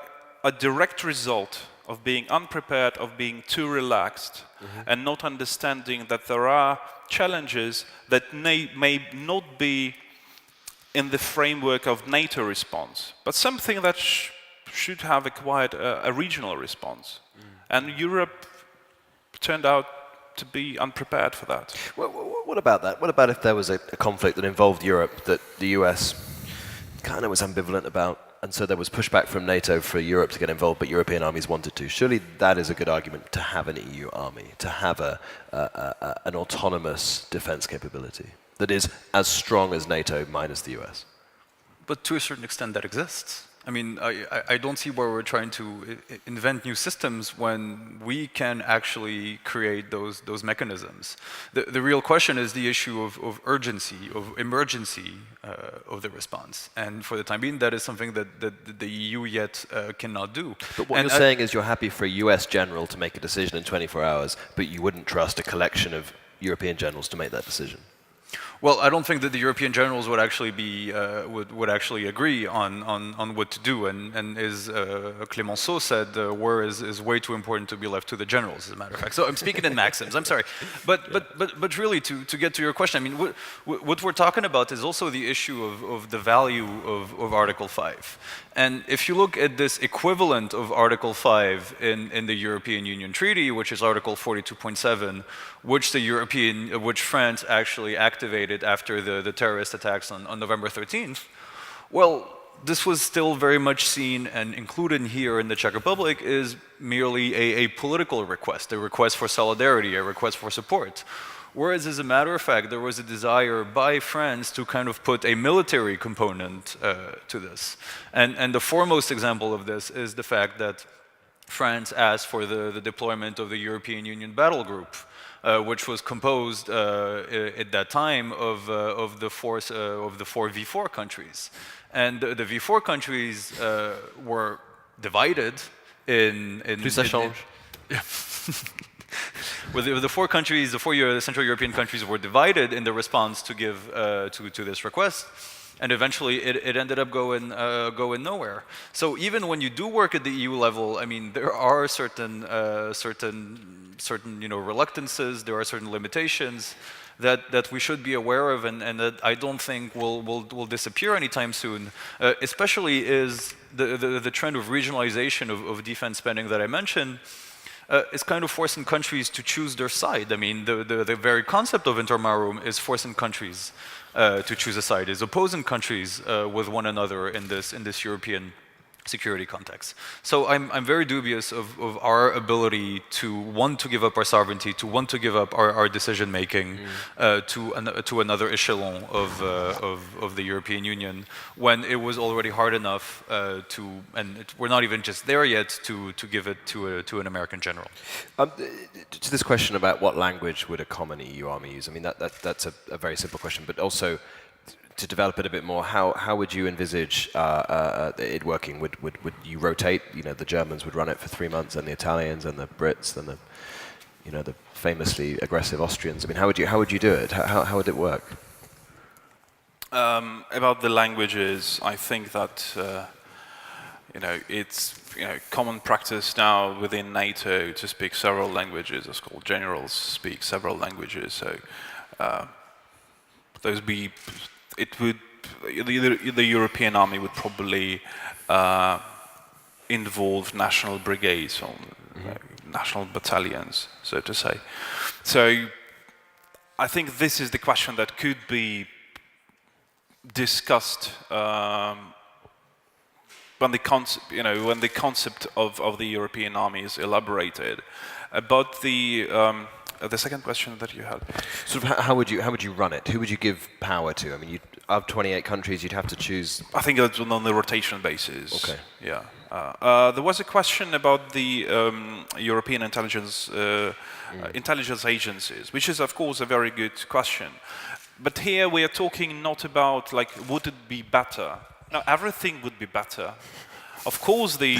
[SPEAKER 2] direct result of being unprepared, of being too relaxed, and not understanding that there are challenges that may not be in the framework of NATO response, but something that should have acquired a regional response. And Europe turned out to be unprepared for that.
[SPEAKER 1] What about that? What about if there was a conflict that involved Europe that the US kind of was ambivalent about? and so there was pushback from NATO for Europe to get involved, but European armies wanted to. Surely that is a good argument to have an EU army, to have an autonomous defense capability that is as strong as NATO minus the US.
[SPEAKER 3] But to a certain extent, that exists. I mean, I don't see where we're trying to invent new systems when we can actually create those mechanisms. The real question is the issue of urgency, of emergency of the response. And for the time being, that is something that the EU yet cannot do.
[SPEAKER 1] But what you're saying is you're happy for a US general to make a decision in 24 hours, but you wouldn't trust a collection of European generals to make that decision.
[SPEAKER 3] Well, I don't think that the European generals would actually be would actually agree on what to do, and as Clemenceau said, war is way too important to be left to the generals. As a matter of fact, so I'm speaking in maxims. I'm sorry, but really to get to your question, I mean, what we're talking about is also the issue of the value of Article 5. And if you look at this equivalent of Article 5 in the European Union Treaty, which is Article 42.7, which France actually activated after the terrorist attacks on November 13th, well, this was still very much seen and included here in the Czech Republic is merely a political request, a request for solidarity, a request for support. Whereas, as a matter of fact, there was a desire by France to kind of put a military component to this. And the foremost example of this is the fact that France asked for the deployment of the European Union battle group, which was composed at that time of the four V4 countries. And the V4 countries were divided in
[SPEAKER 1] Plus ça change.
[SPEAKER 3] Well, the four countries, the four Central European countries were divided in the response to give to this request, and eventually it ended up going nowhere. So even when you do work at the EU level, I mean, there are certain reluctances, there are certain limitations that we should be aware of, and that I don't think will disappear anytime soon. Especially is the trend of regionalization of defense spending that I mentioned. Is kind of forcing countries to choose their side. I mean, the very concept of intermarum is forcing countries to choose a side, is opposing countries with one another in this European security context. So I'm very dubious of our ability to want to give up our sovereignty, to want to give up our decision making to another echelon of the European Union when it was already hard enough we're not even just there yet to give it to an American general.
[SPEAKER 1] To this question about what language would a common EU army use, I mean that's a very simple question, but also to develop it a bit more, how would you envisage it working? Would you rotate? You know, the Germans would run it for 3 months, and the Italians, and the Brits, and the famously aggressive Austrians. I mean, how would you do it? How would it work?
[SPEAKER 2] About the languages, I think that it's common practice now within NATO to speak several languages. It's called generals speak several languages. So the European army would probably involve national brigades or national battalions, so to say. So I think this is the question that could be discussed when the concept of the European army is elaborated. About the second question that you had.
[SPEAKER 1] Sort of how would you run it? Who would you give power to? I mean, of 28 countries, you'd have to choose.
[SPEAKER 2] I think that's on the rotation basis.
[SPEAKER 1] Okay.
[SPEAKER 2] Yeah. There was a question about the European intelligence agencies, which is of course a very good question. But here we are talking not about would it be better? No, everything would be better. Of course, the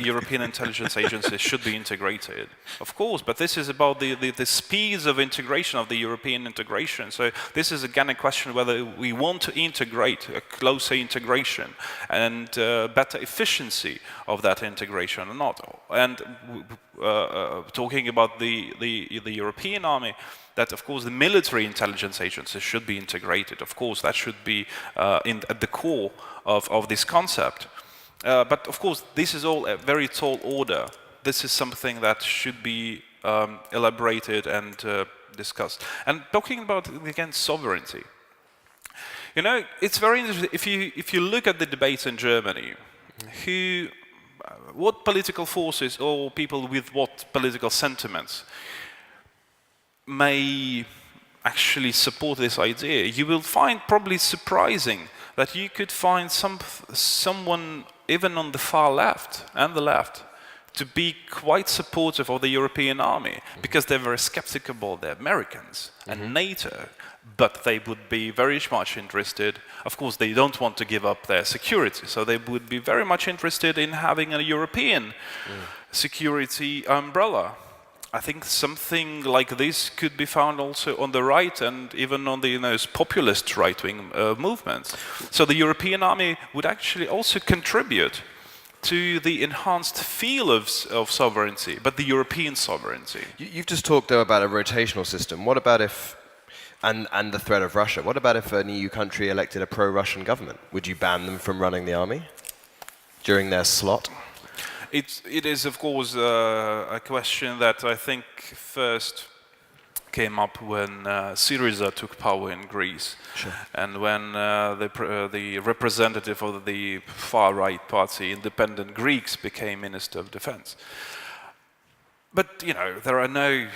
[SPEAKER 2] European intelligence agencies should be integrated. Of course, but this is about the speeds of integration, of the European integration. So this is again a question whether we want to integrate, a closer integration, and better efficiency of that integration or not. And talking about the European army, that of course the military intelligence agencies should be integrated. Of course, that should be at the core of this concept. But of course, this is all a very tall order. This is something that should be elaborated and discussed. And talking about, again, sovereignty. You know, it's very interesting. If you look at the debates in Germany, what political forces or people with what political sentiments may actually support this idea, you will find probably surprising that you could find someone even on the far left and the left to be quite supportive of the European army, because they're very skeptical, they're Americans and NATO, but they would be very much interested. Of course, they don't want to give up their security, so they would be very much interested in having a European security umbrella. I think something like this could be found also on the right and even on the populist right-wing movements. So the European army would actually also contribute to the enhanced feel of sovereignty, but the European sovereignty.
[SPEAKER 1] You've just talked, though, about a rotational system. What about if, and the threat of Russia, what about if an EU country elected a pro-Russian government? Would you ban them from running the army during their slot?
[SPEAKER 2] It is, of course, a question that I think first came up when Syriza took power in Greece,
[SPEAKER 1] sure.
[SPEAKER 2] And when the representative of the far-right party, Independent Greeks, became Minister of Defense. But, there are no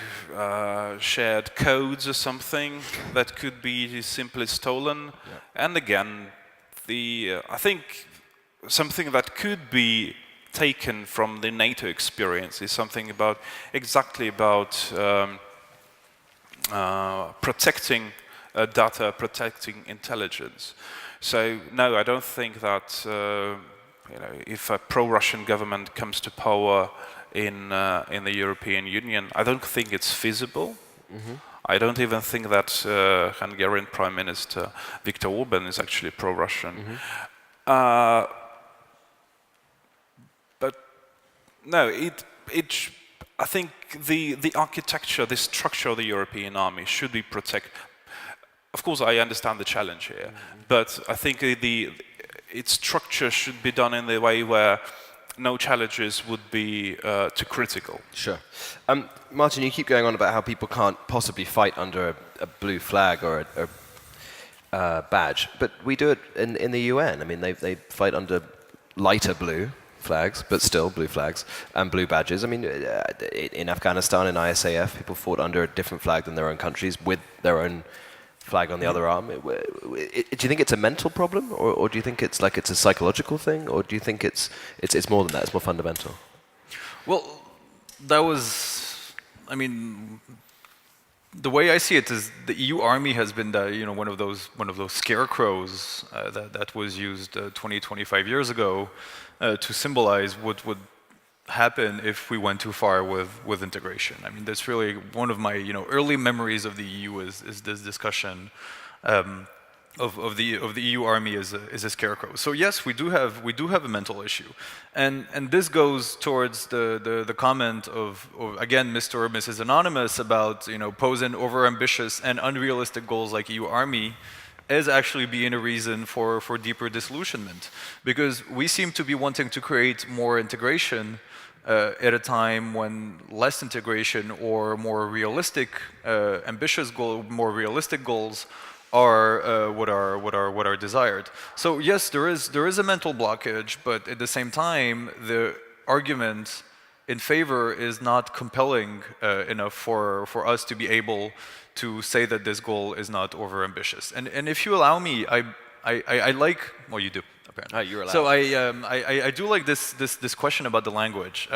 [SPEAKER 2] shared codes or something that could be simply stolen. Yeah. And again, I think something that could be taken from the NATO experience is something about protecting data, protecting intelligence. So no, I don't think that if a pro-Russian government comes to power in the European Union, I don't think it's feasible. I don't even think that Hungarian Prime Minister Viktor Orban is actually pro-Russian. No, I think the architecture, the structure of the European army should be protected. Of course, I understand the challenge here, but I think its structure should be done in the way where no challenges would be too critical.
[SPEAKER 1] Sure. Martin, you keep going on about how people can't possibly fight under a blue flag or a badge, but we do it in the UN. I mean, they fight under lighter blue flags, but still blue flags and blue badges. I mean, in Afghanistan, in ISAF, people fought under a different flag than their own countries with their own flag on the other arm. Do you think it's a mental problem, or do you think it's a psychological thing, or do you think it's more than that? It's more fundamental.
[SPEAKER 3] Well, that was, I mean, the way I see it is the EU army has been one of those scarecrows that was used 20-25 years ago to symbolize what would happen if we went too far with integration. I mean, that's really one of my early memories of the EU is this discussion of the EU army as a scarecrow. So yes, we do have a mental issue, and this goes towards the comment of again Mr. or Mrs. Anonymous about posing overambitious and unrealistic goals like EU army as actually being a reason for deeper disillusionment, because we seem to be wanting to create more integration at a time when less integration or more realistic, more realistic goals are what are desired. So yes, there is a mental blockage, but at the same time, the argument in favor is not compelling enough for us to be able to say that this goal is not overambitious. And if you allow me, I like, well, you do apparently.
[SPEAKER 1] You're allowed.
[SPEAKER 3] So I do like this question about the language.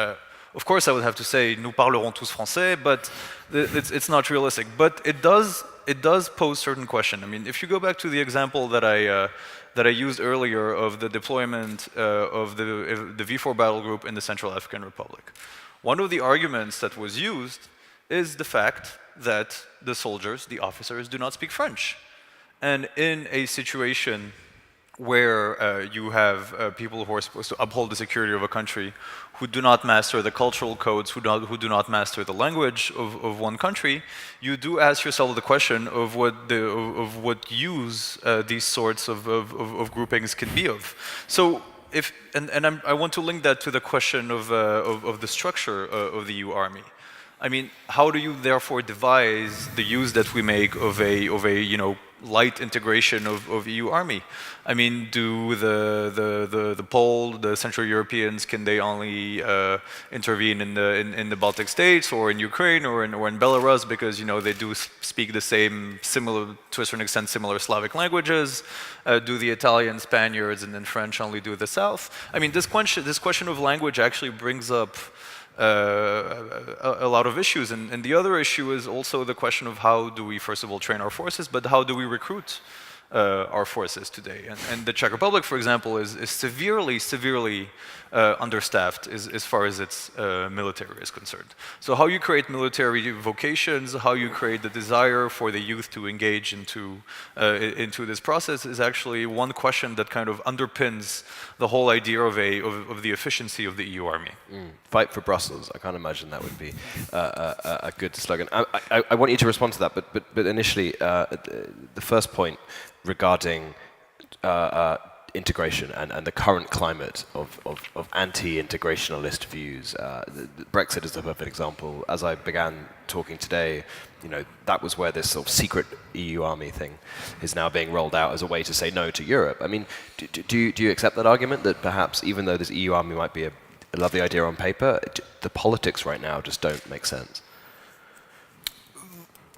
[SPEAKER 3] Of course, I would have to say nous parlerons tous français, but it's not realistic. But it does pose certain questions. I mean, if you go back to the example that I used earlier of the deployment of the V4 battle group in the Central African Republic, one of the arguments that was used is the fact that the soldiers, the officers, do not speak French. And in a situation where you have people who are supposed to uphold the security of a country who do not master the cultural codes, who do not master the language of one country, you do ask yourself the question of what use these sorts of groupings can be of. So I want to link that to the question of the structure of the EU army. I mean, how do you therefore devise the use that we make of a light integration of EU army? I mean, do the Pole, the Central Europeans, can they only intervene in the Baltic states or in Ukraine or in Belarus because they do speak the same similar, to a certain extent, similar Slavic languages? Do the Italian, Spaniards, and then French only do the South? I mean, this question of language actually brings up a lot of issues, and the other issue is also the question of how do we first of all train our forces, but how do we recruit our forces today? And the Czech Republic, for example, is severely understaffed as far as its military is concerned. So how you create military vocations, how you create the desire for the youth to engage into this process is actually one question that kind of underpins the whole idea of the efficiency of the EU army.
[SPEAKER 1] Fight for Brussels. I can't imagine that would be a good slogan. I want you to respond to that, but initially, the first point regarding integration and the current climate of anti-integrationalist views. Brexit is the perfect example. As I began talking today, that was where this sort of secret EU army thing is now being rolled out as a way to say no to Europe. I mean, do you accept that argument that perhaps even though this EU army might be a lovely idea on paper, the politics right now just don't make sense?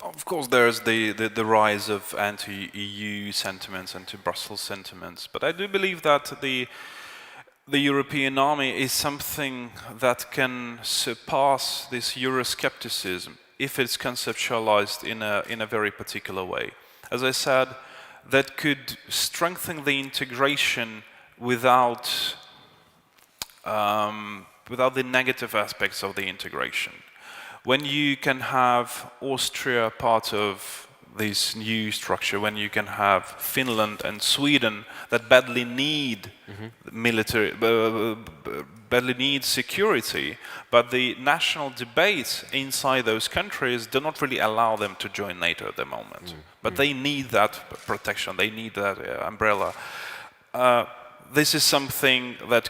[SPEAKER 2] Of course, there's the rise of anti-EU sentiments, anti-Brussels sentiments, but I do believe that the European army is something that can surpass this Euroscepticism if it's conceptualized in a very particular way. As I said, that could strengthen the integration without the negative aspects of the integration. When you can have Austria part of this new structure, when you can have Finland and Sweden that badly need badly need security, but the national debates inside those countries do not really allow them to join NATO at the moment. But they need that protection, they need that umbrella. This is something that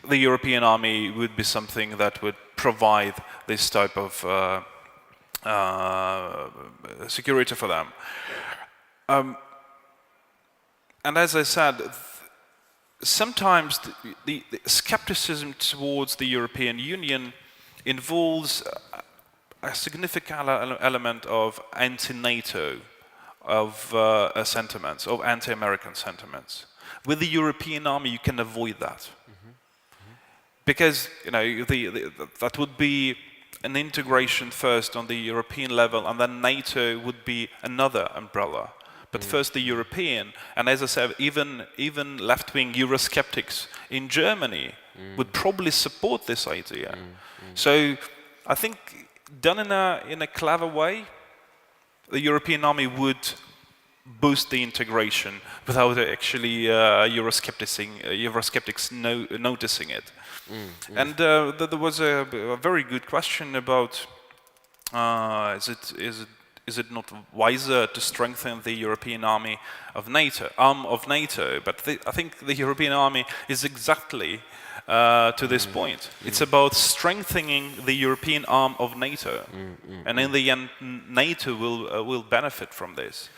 [SPEAKER 2] the European army would be something that would provide this type of security for them. And as I said, sometimes the skepticism towards the European Union involves a significant element of anti-NATO, of sentiments, of anti-American sentiments. With the European army, you can avoid that. Because that would be an integration first on the European level, and then NATO would be another umbrella. But first the European, and as I said, even left-wing Eurosceptics in Germany would probably support this idea. So I think done in a clever way, the European army would boost the integration without actually Eurosceptics noticing it. And there was a very good question about is it not wiser to strengthen the European army of NATO, arm of NATO? But I think the European army is exactly to this point. It's about strengthening the European arm of NATO, and in the end, NATO will benefit from this.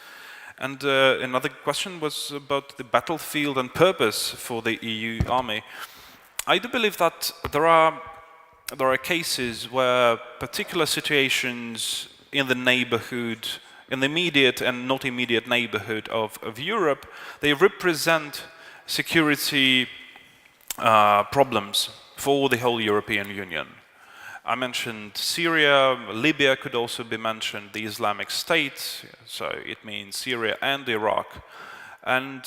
[SPEAKER 2] And another question was about the battlefield and purpose for the EU army. I do believe that there are cases where particular situations in the neighborhood, in the immediate and not immediate neighborhood of Europe, they represent security problems for the whole European Union. I mentioned Syria, Libya could also be mentioned, the Islamic State, so it means Syria and Iraq. And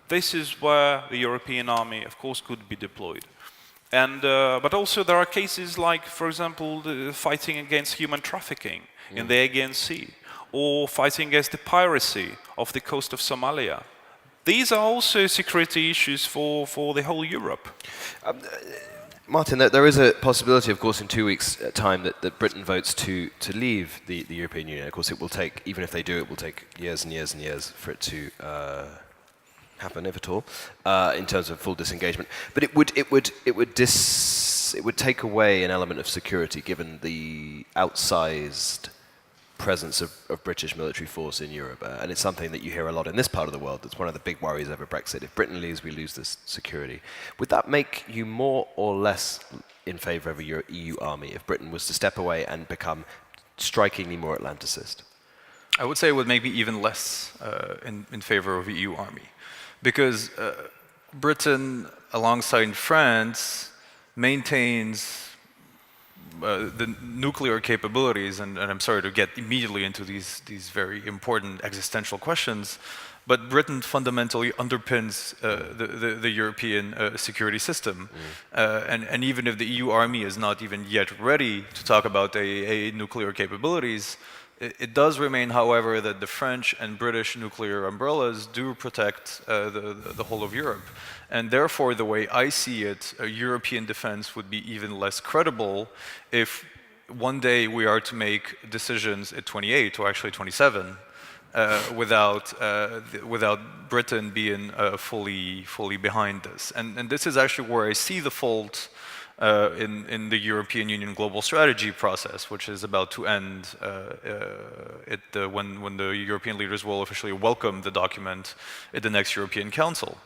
[SPEAKER 2] this is where the European army, of course, could be deployed. And, but also there are cases like, for example, the fighting against human trafficking in the Aegean Sea, or fighting against the piracy off the coast of Somalia. These are also security issues for the whole Europe.
[SPEAKER 1] Martin, there is a possibility, of course, in 2 weeks' time that Britain votes to leave the European Union. Of course, it will take, even if they do, it will take years and years and years for it to happen, if at all, in terms of full disengagement. But it would it would take away an element of security given the outsized presence of British military force in Europe. And it's something that you hear a lot in this part of the world. That's one of the big worries over Brexit. If Britain leaves, we lose this security. Would that make you more or less in favor of a EU army if Britain was to step away and become strikingly more Atlanticist?
[SPEAKER 3] I would say it would make me even less in favor of EU army, because Britain, alongside France, maintains the nuclear capabilities, and I'm sorry to get immediately into these very important existential questions, but Britain fundamentally underpins the European security system. And even if the EU army is not even yet ready to talk about a nuclear capabilities, it does remain, however, that the French and British nuclear umbrellas do protect the whole of Europe. And therefore, the way I see it, a European defense would be even less credible if one day we are to make decisions at 28 or actually 27 without Britain being fully behind this. And this is actually where I see the fault in the European Union global strategy process, which is about to end when the European leaders will officially welcome the document at the next European Council.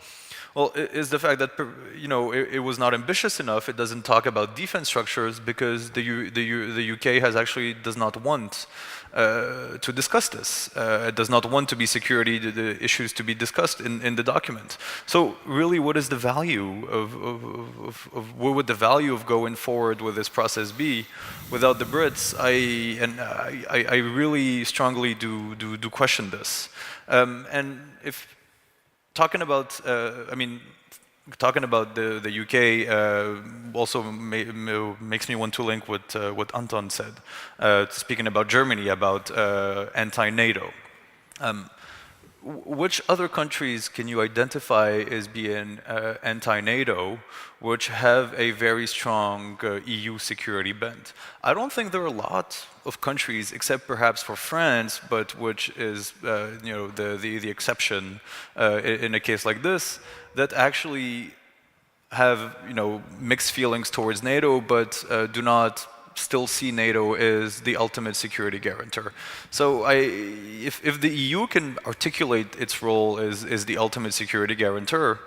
[SPEAKER 3] Well, is the fact that it was not ambitious enough. It doesn't talk about defense structures because the UK does not want to discuss this. It does not want to be security the issues to be discussed in the document. So really, what is the value of what would the value of going forward with this process be without the Brits? I really strongly do question this. And if talking about, talking about the UK also makes me want to link what Anton said, speaking about Germany, about anti-NATO. Which other countries can you identify as being anti-NATO, which have a very strong EU security bent? I don't think there are a lot of countries, except perhaps for France, but which is the exception in a case like this, that actually have mixed feelings towards NATO, but do not still see NATO as the ultimate security guarantor. So if the EU can articulate its role as the ultimate security guarantor,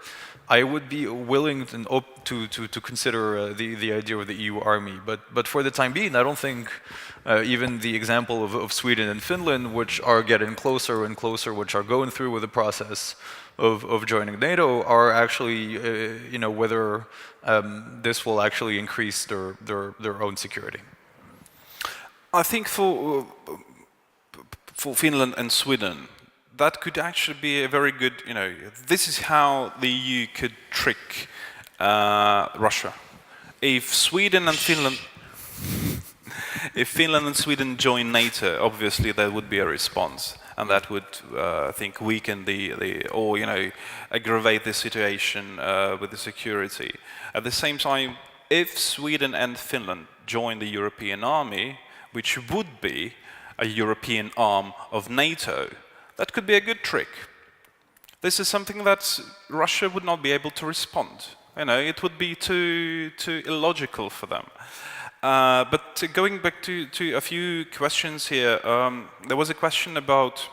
[SPEAKER 3] I would be willing to consider the idea of the EU army. But for the time being, I don't think even the example of Sweden and Finland, which are getting closer and closer, which are going through with the process of joining NATO, are actually, whether this will actually increase their own security.
[SPEAKER 2] I think for Finland and Sweden, that could actually be a very good, this is how the EU could trick Russia. If Sweden and Finland, if Finland and Sweden join NATO, obviously there would be a response. And that would, I think, weaken or aggravate the situation with the security. At the same time, if Sweden and Finland join the European army, which would be a European arm of NATO, that could be a good trick. This is something that Russia would not be able to respond. It would be too illogical for them. But going back to a few questions here, there was a question about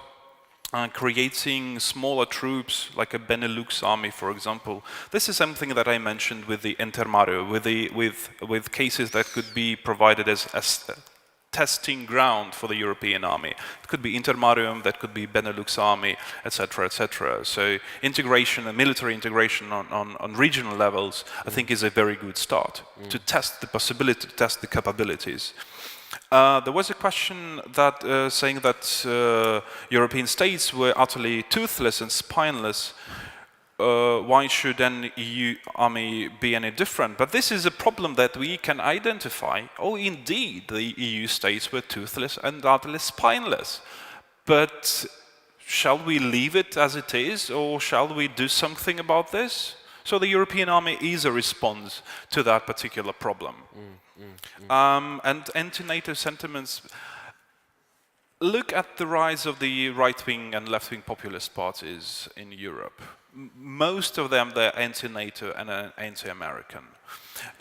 [SPEAKER 2] creating smaller troops, like a Benelux army, for example. This is something that I mentioned with the Intermario, with cases that could be provided as testing ground for the European army. It could be Intermarium, that could be Benelux army, etc., etc. So integration and military integration on regional levels, I think, is a very good start to test the possibility, to test the capabilities. There was a question that saying that European states were utterly toothless and spineless. Why should an EU army be any different? But this is a problem that we can identify. Oh, indeed, the EU states were toothless and utterly spineless. But shall we leave it as it is, or shall we do something about this? So the European army is a response to that particular problem. And anti-NATO sentiments, Look at the rise of the right-wing and left-wing populist parties in Europe. Most of them, they're anti-NATO and anti-American.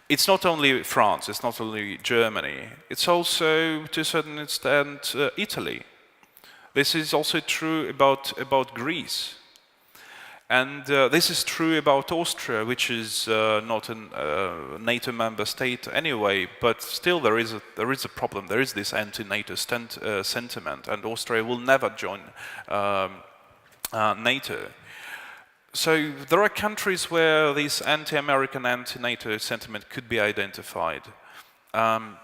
[SPEAKER 2] It's not only France, it's not only Germany, it's also, to a certain extent, Italy. This is also true about Greece. And this is true about Austria, which is not a NATO member state anyway, but still there is a problem. There is this anti-NATO sentiment, and Austria will never join NATO. So there are countries where this anti-American, anti-NATO sentiment could be identified. And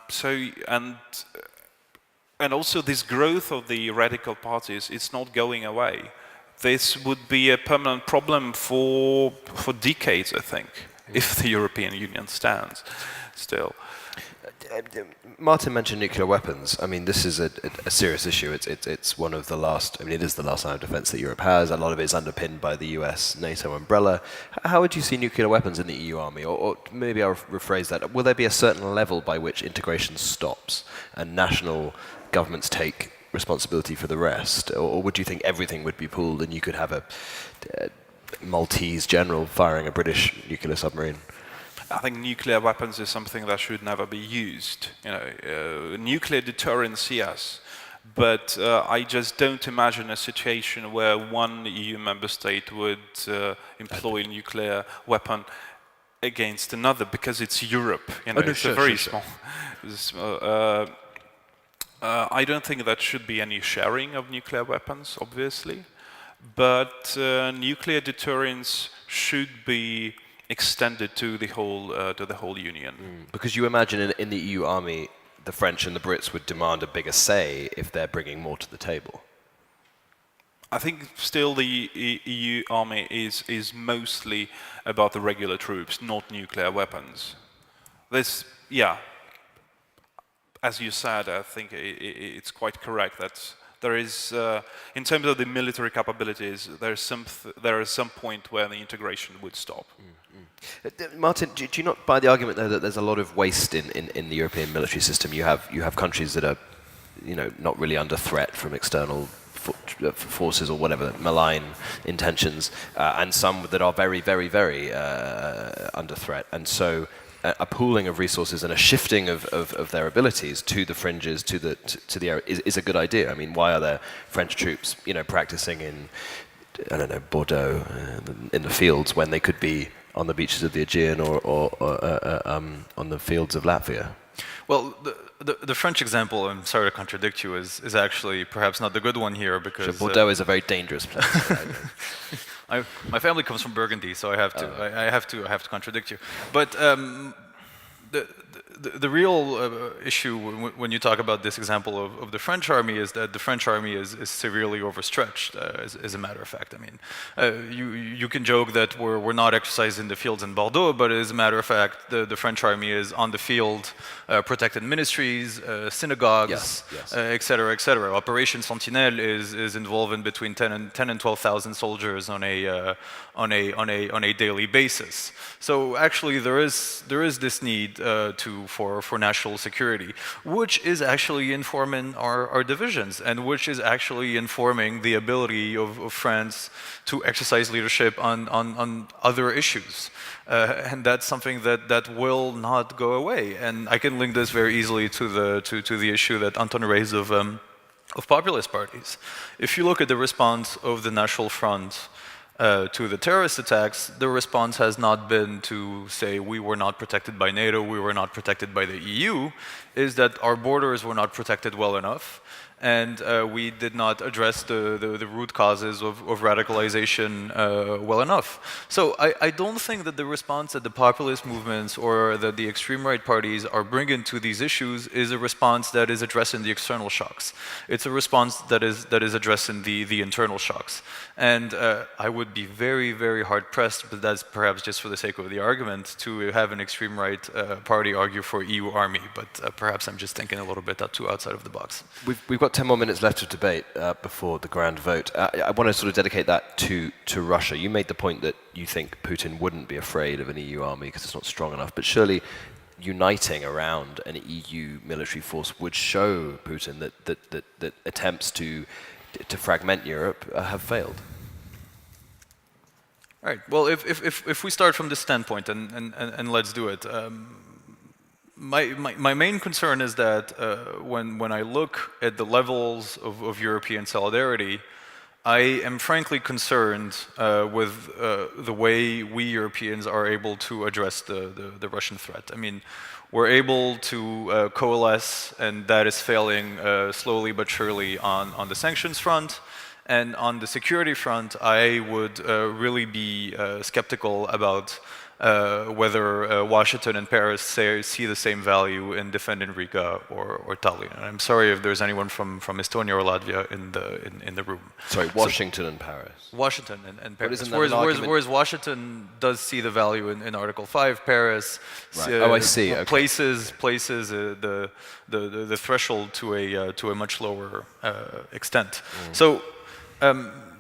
[SPEAKER 2] also this growth of the radical parties, it's not going away. This would be a permanent problem for decades, I think, if the European Union stands still.
[SPEAKER 1] Martin mentioned nuclear weapons. I mean, this is a serious issue. It's one of the last, I mean, it is the last line of defense that Europe has. A lot of it is underpinned by the US NATO umbrella. How would you see nuclear weapons in the EU army? Or maybe I'll rephrase that. Will there be a certain level by which integration stops and national governments take responsibility for the rest? Or would you think everything would be pooled and you could have a Maltese general firing a British nuclear submarine?
[SPEAKER 2] I think nuclear weapons is something that should never be used. You know, nuclear deterrence, yes, but I just don't imagine a situation where one EU member state would employ a nuclear weapon against another, because it's Europe. You know, it's a very small. I don't think that should be any sharing of nuclear weapons, obviously, but nuclear deterrence should be extended to the whole Union.
[SPEAKER 1] Because you imagine in the EU army, the French and the Brits would demand a bigger say if they're bringing more to the table.
[SPEAKER 2] I think still the EU army is mostly about the regular troops, not nuclear weapons. This, yeah. As you said, I think it's quite correct that there is, in terms of the military capabilities, there is some point where the integration would stop.
[SPEAKER 1] Martin, do you not buy the argument though that there's a lot of waste in the European military system? You have countries that are, you know, not really under threat from external forces or whatever, malign intentions, and some that are very, very, very under threat, and so a pooling of resources and a shifting of their abilities to the fringes, to the area, is a good idea. I mean, why are there French troops, you know, practicing in, I don't know, Bordeaux, in the fields, when they could be on the beaches of the Aegean or on the fields of Latvia?
[SPEAKER 3] Well, the French example, I'm sorry to contradict you, is actually perhaps not the good one here, because
[SPEAKER 1] sure, Bordeaux is a very dangerous place.
[SPEAKER 3] My family comes from Burgundy, so I have to contradict you. But the real issue when you talk about this example of the French army is that the French army is severely overstretched, as a matter of fact. I mean, you can joke that we're not exercised in the fields in Bordeaux, but as a matter of fact, the French army is on the field, protecting ministries, synagogues,
[SPEAKER 1] yes.
[SPEAKER 3] et cetera, et cetera. Operation Sentinelle is involving between 10 and 12,000 soldiers on a daily basis. So actually, there is this need for national security, which is actually informing our divisions, and which is actually informing the ability of France to exercise leadership on other issues. And that's something that will not go away. And I can link this very easily to the issue that Anton raised of populist parties. If you look at the response of the National Front to the terrorist attacks, the response has not been to say we were not protected by NATO, we were not protected by the EU, is that our borders were not protected well enough, and we did not address the root causes of radicalization well enough. So I don't think that the response that the populist movements or that the extreme right parties are bringing to these issues is a response that is addressing the external shocks. It's a response that is addressing the internal shocks. And I would be very, very hard pressed, but that's perhaps just for the sake of the argument, to have an extreme right party argue for EU army. But perhaps I'm just thinking a little bit too outside of the box.
[SPEAKER 1] We've got 10 more minutes left of debate before the grand vote. I want to sort of dedicate that to Russia. You made the point that you think Putin wouldn't be afraid of an EU army because it's not strong enough, but surely uniting around an EU military force would show Putin that attempts to fragment Europe have failed.
[SPEAKER 3] All right. Well, if we start from this standpoint and let's do it. My main concern is that when I look at the levels of European solidarity, I am frankly concerned with the way we Europeans are able to address the Russian threat. I mean, we're able to coalesce, and that is failing slowly but surely on the sanctions front. And on the security front, I would really be skeptical about whether Washington and Paris see the same value in defending Riga or Tallinn. And I'm sorry if there's anyone from Estonia or Latvia in the room.
[SPEAKER 1] Sorry, Washington and Paris.
[SPEAKER 3] Washington and Paris.
[SPEAKER 1] Isn't that
[SPEAKER 3] Whereas Washington does see the value in Article 5, Paris
[SPEAKER 1] Right. I see. Okay.
[SPEAKER 3] places the threshold to a much lower extent. So.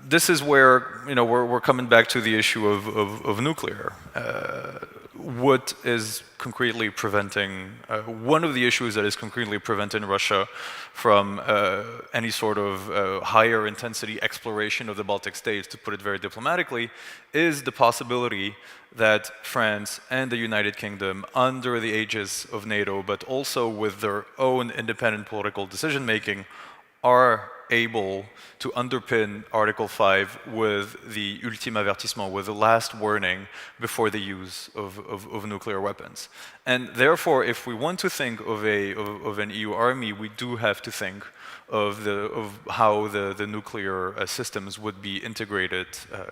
[SPEAKER 3] This is where we're coming back to the issue of nuclear. What is concretely preventing one of the issues that is concretely preventing Russia from any sort of higher intensity exploration of the Baltic states, to put it very diplomatically, is the possibility that France and the United Kingdom, under the aegis of NATO, but also with their own independent political decision making, are able to underpin Article 5 with the ultime avertissement, with the last warning before the use of nuclear weapons. And therefore, if we want to think of an EU army, we do have to think of how the nuclear systems would be integrated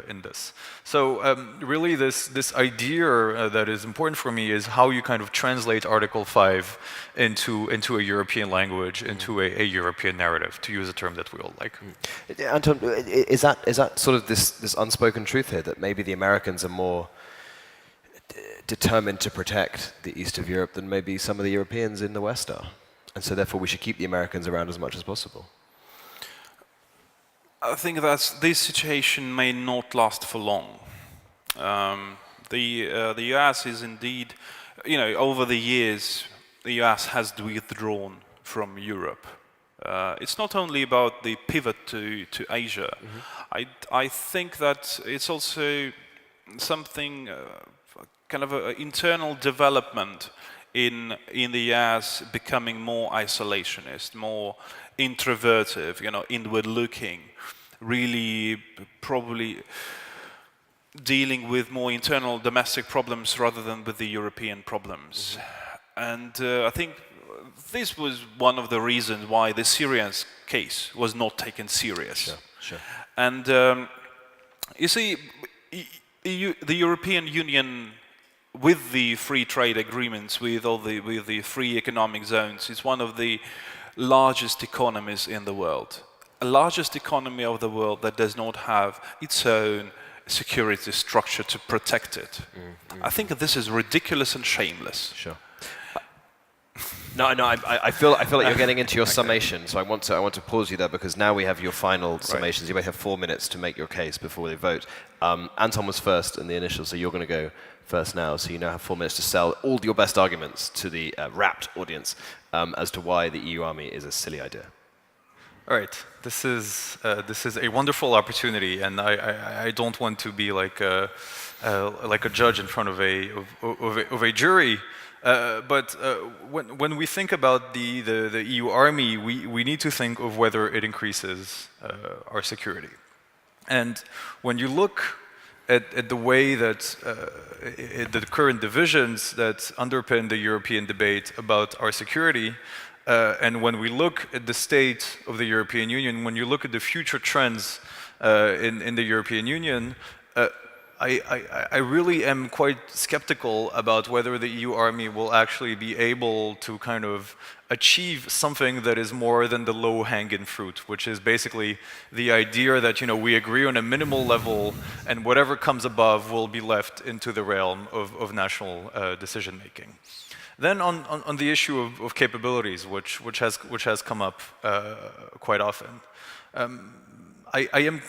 [SPEAKER 3] in this. So really this idea that is important for me is how you kind of translate Article 5 into a European language, into a European narrative, to use a term that we all like.
[SPEAKER 1] Anton, is that sort of this unspoken truth here, that maybe the Americans are more determined to protect the east of Europe than maybe some of the Europeans in the West are? And so therefore we should keep the Americans around as much as possible?
[SPEAKER 2] I think that this situation may not last for long. The US is indeed, over the years, the US has withdrawn from Europe. It's not only about the pivot to Asia. I think that it's also something, kind of an internal development in the US becoming more isolationist, more introverted, inward-looking, really probably dealing with more internal domestic problems rather than with the European problems. And I think this was one of the reasons why the Syrian case was not taken serious.
[SPEAKER 1] Sure.
[SPEAKER 2] And you see, the European Union, with the free trade agreements, with the free economic zones, is one of the largest economies in the world. A largest economy of the world that does not have its own security structure to protect it. I think this is ridiculous and shameless.
[SPEAKER 1] Sure. No, I feel like you're getting into your summation, so I want to pause you there, because now we have your final summations. You may have 4 minutes to make your case before they vote. Anton was first in the initial, so you're going to go first now, so you now have 4 minutes to sell all your best arguments to the rapt audience as to why the EU army is a silly idea.
[SPEAKER 3] All right, this is a wonderful opportunity, and I don't want to be like a judge in front of a jury. But when we think about the EU army, we need to think of whether it increases our security. And when you look at the way that the current divisions that underpin the European debate about our security, and when we look at the state of the European Union, when you look at the future trends in the European Union, I really am quite skeptical about whether the EU army will actually be able to kind of achieve something that is more than the low-hanging fruit, which is basically the idea that we agree on a minimal level, and whatever comes above will be left into the realm of national decision-making. Then on the issue of capabilities, which has come up quite often, I am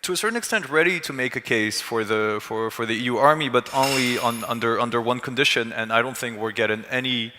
[SPEAKER 3] to a certain extent, ready to make a case for the EU army, but only under one condition, and I don't think we're getting any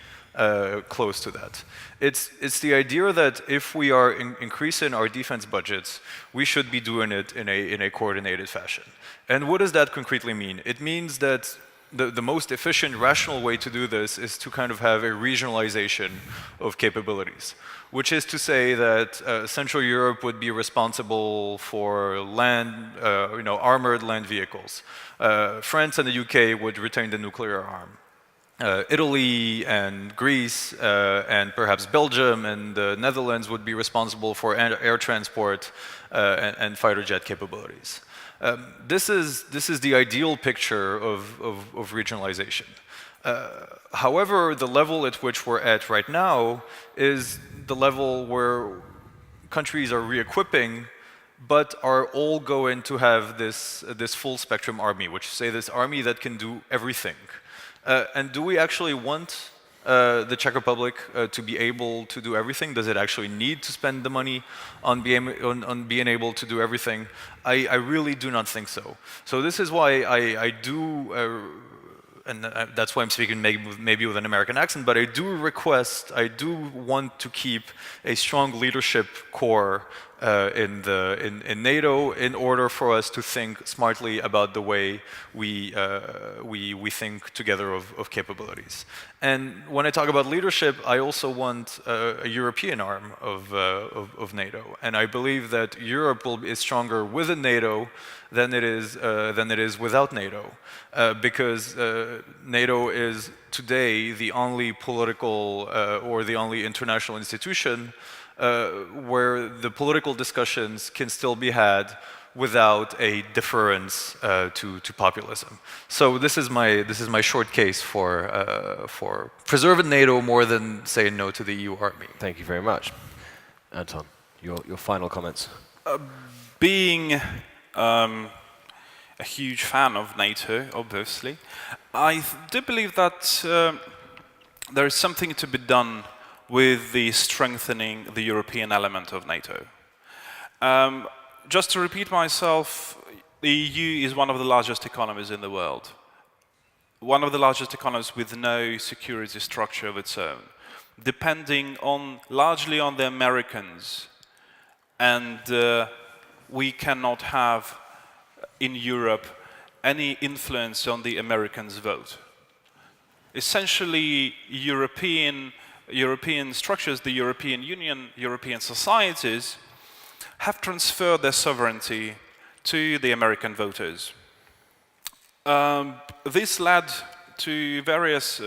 [SPEAKER 3] close to that. It's the idea that if we are increasing our defense budgets, we should be doing it in a coordinated fashion. And what does that concretely mean? It means that the most efficient, rational way to do this is to kind of have a regionalization of capabilities, which is to say that Central Europe would be responsible for land, armored land vehicles. France and the UK would retain the nuclear arm. Italy and Greece and perhaps Belgium and the Netherlands would be responsible for air transport and fighter jet capabilities. This is the ideal picture of regionalization. However, the level at which we're at right now is the level where countries are re-equipping, but are all going to have this full spectrum army, which say this army that can do everything. And do we actually want the Czech Republic to be able to do everything? Does it actually need to spend the money on being able to do everything? I really do not think so. So this is why I do, and that's why I'm speaking maybe with an American accent, but I do want to keep a strong leadership core in NATO in order for us to think smartly about the way we think together of capabilities. And when I talk about leadership, I also want a European arm of NATO. And I believe that Europe is stronger within NATO than it is without NATO, because NATO is today the only political or the only international institution where the political discussions can still be had without a deference to populism. So this is my short case for preserving NATO more than saying no to the EU army.
[SPEAKER 1] Thank you very much. Anton, your final comments.
[SPEAKER 2] Being a huge fan of NATO, obviously, I do believe that there is something to be done with the strengthening the European element of NATO. Just to repeat myself, the EU is one of the largest economies in the world. One of the largest economies with no security structure of its own, depending largely on the Americans. And we cannot have in Europe any influence on the Americans' vote. Essentially, European structures, the European Union, European societies, have transferred their sovereignty to the American voters. This led to various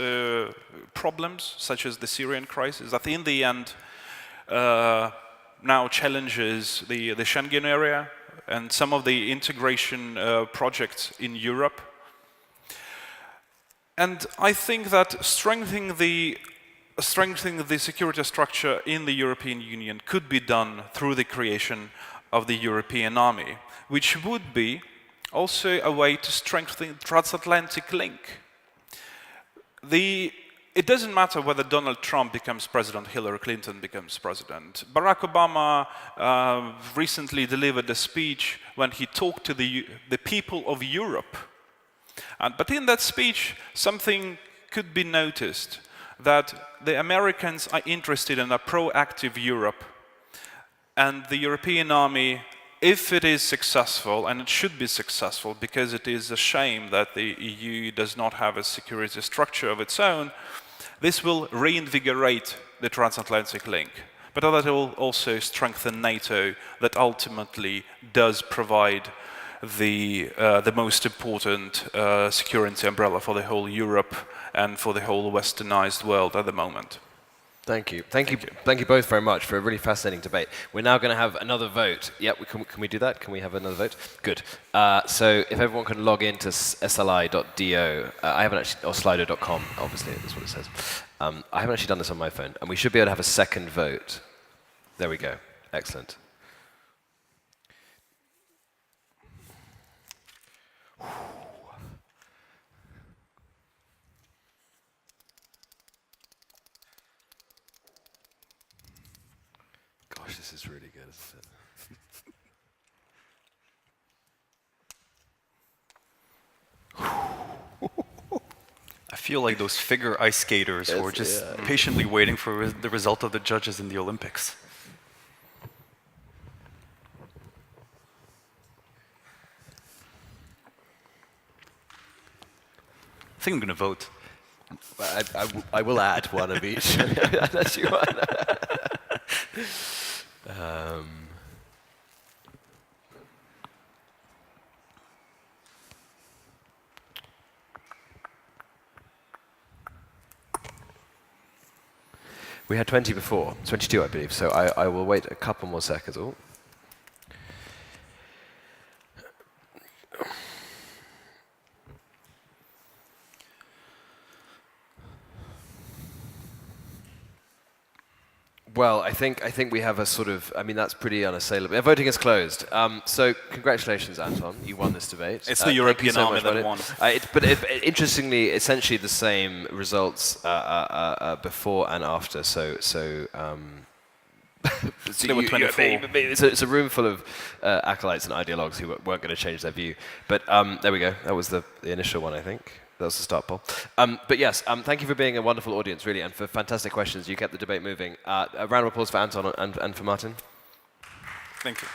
[SPEAKER 2] problems, such as the Syrian crisis, that in the end now challenges the Schengen area and some of the integration projects in Europe. And I think that strengthening the security structure in the European Union could be done through the creation of the European army, which would be also a way to strengthen the transatlantic link. It doesn't matter whether Donald Trump becomes president, Hillary Clinton becomes president. Barack Obama recently delivered a speech when he talked to the people of Europe. But in that speech, something could be noticed, that the Americans are interested in a proactive Europe, and the European army, if it is successful, and it should be successful because it is a shame that the EU does not have a security structure of its own, this will reinvigorate the transatlantic link. But that will also strengthen NATO, that ultimately does provide the most important security umbrella for the whole Europe and for the whole westernized world at the moment.
[SPEAKER 1] Thank you. Thank you both very much for a really fascinating debate. We're now going to have another vote. Yep, can we do that? Can we have another vote? Good. So if everyone can log into sli.do, I haven't actually, or slido.com, obviously, that's what it says. I haven't actually done this on my phone, and we should be able to have a second vote. There we go. Excellent. Gosh, this is really good, isn't it?
[SPEAKER 3] I feel like those figure ice skaters who are just patiently waiting for the result of the judges in the Olympics. I think I'm going to vote.
[SPEAKER 1] I will add one of each, unless you want. We had 20 before, 22 I believe, so I will wait a couple more seconds. Oh. Well, I think we have a sort of, I mean, that's pretty unassailable. Voting is closed. So congratulations, Anton. You won this debate.
[SPEAKER 2] It's the European army that won.
[SPEAKER 1] Interestingly, essentially the same results before and after. So
[SPEAKER 2] There were 24.
[SPEAKER 1] It's a room full of acolytes and ideologues who weren't going to change their view. But there we go. That was the initial one, I think. That was the start poll. But yes, thank you for being a wonderful audience, really, and for fantastic questions. You kept the debate moving. A round of applause for Anton and for Martin.
[SPEAKER 2] Thank you.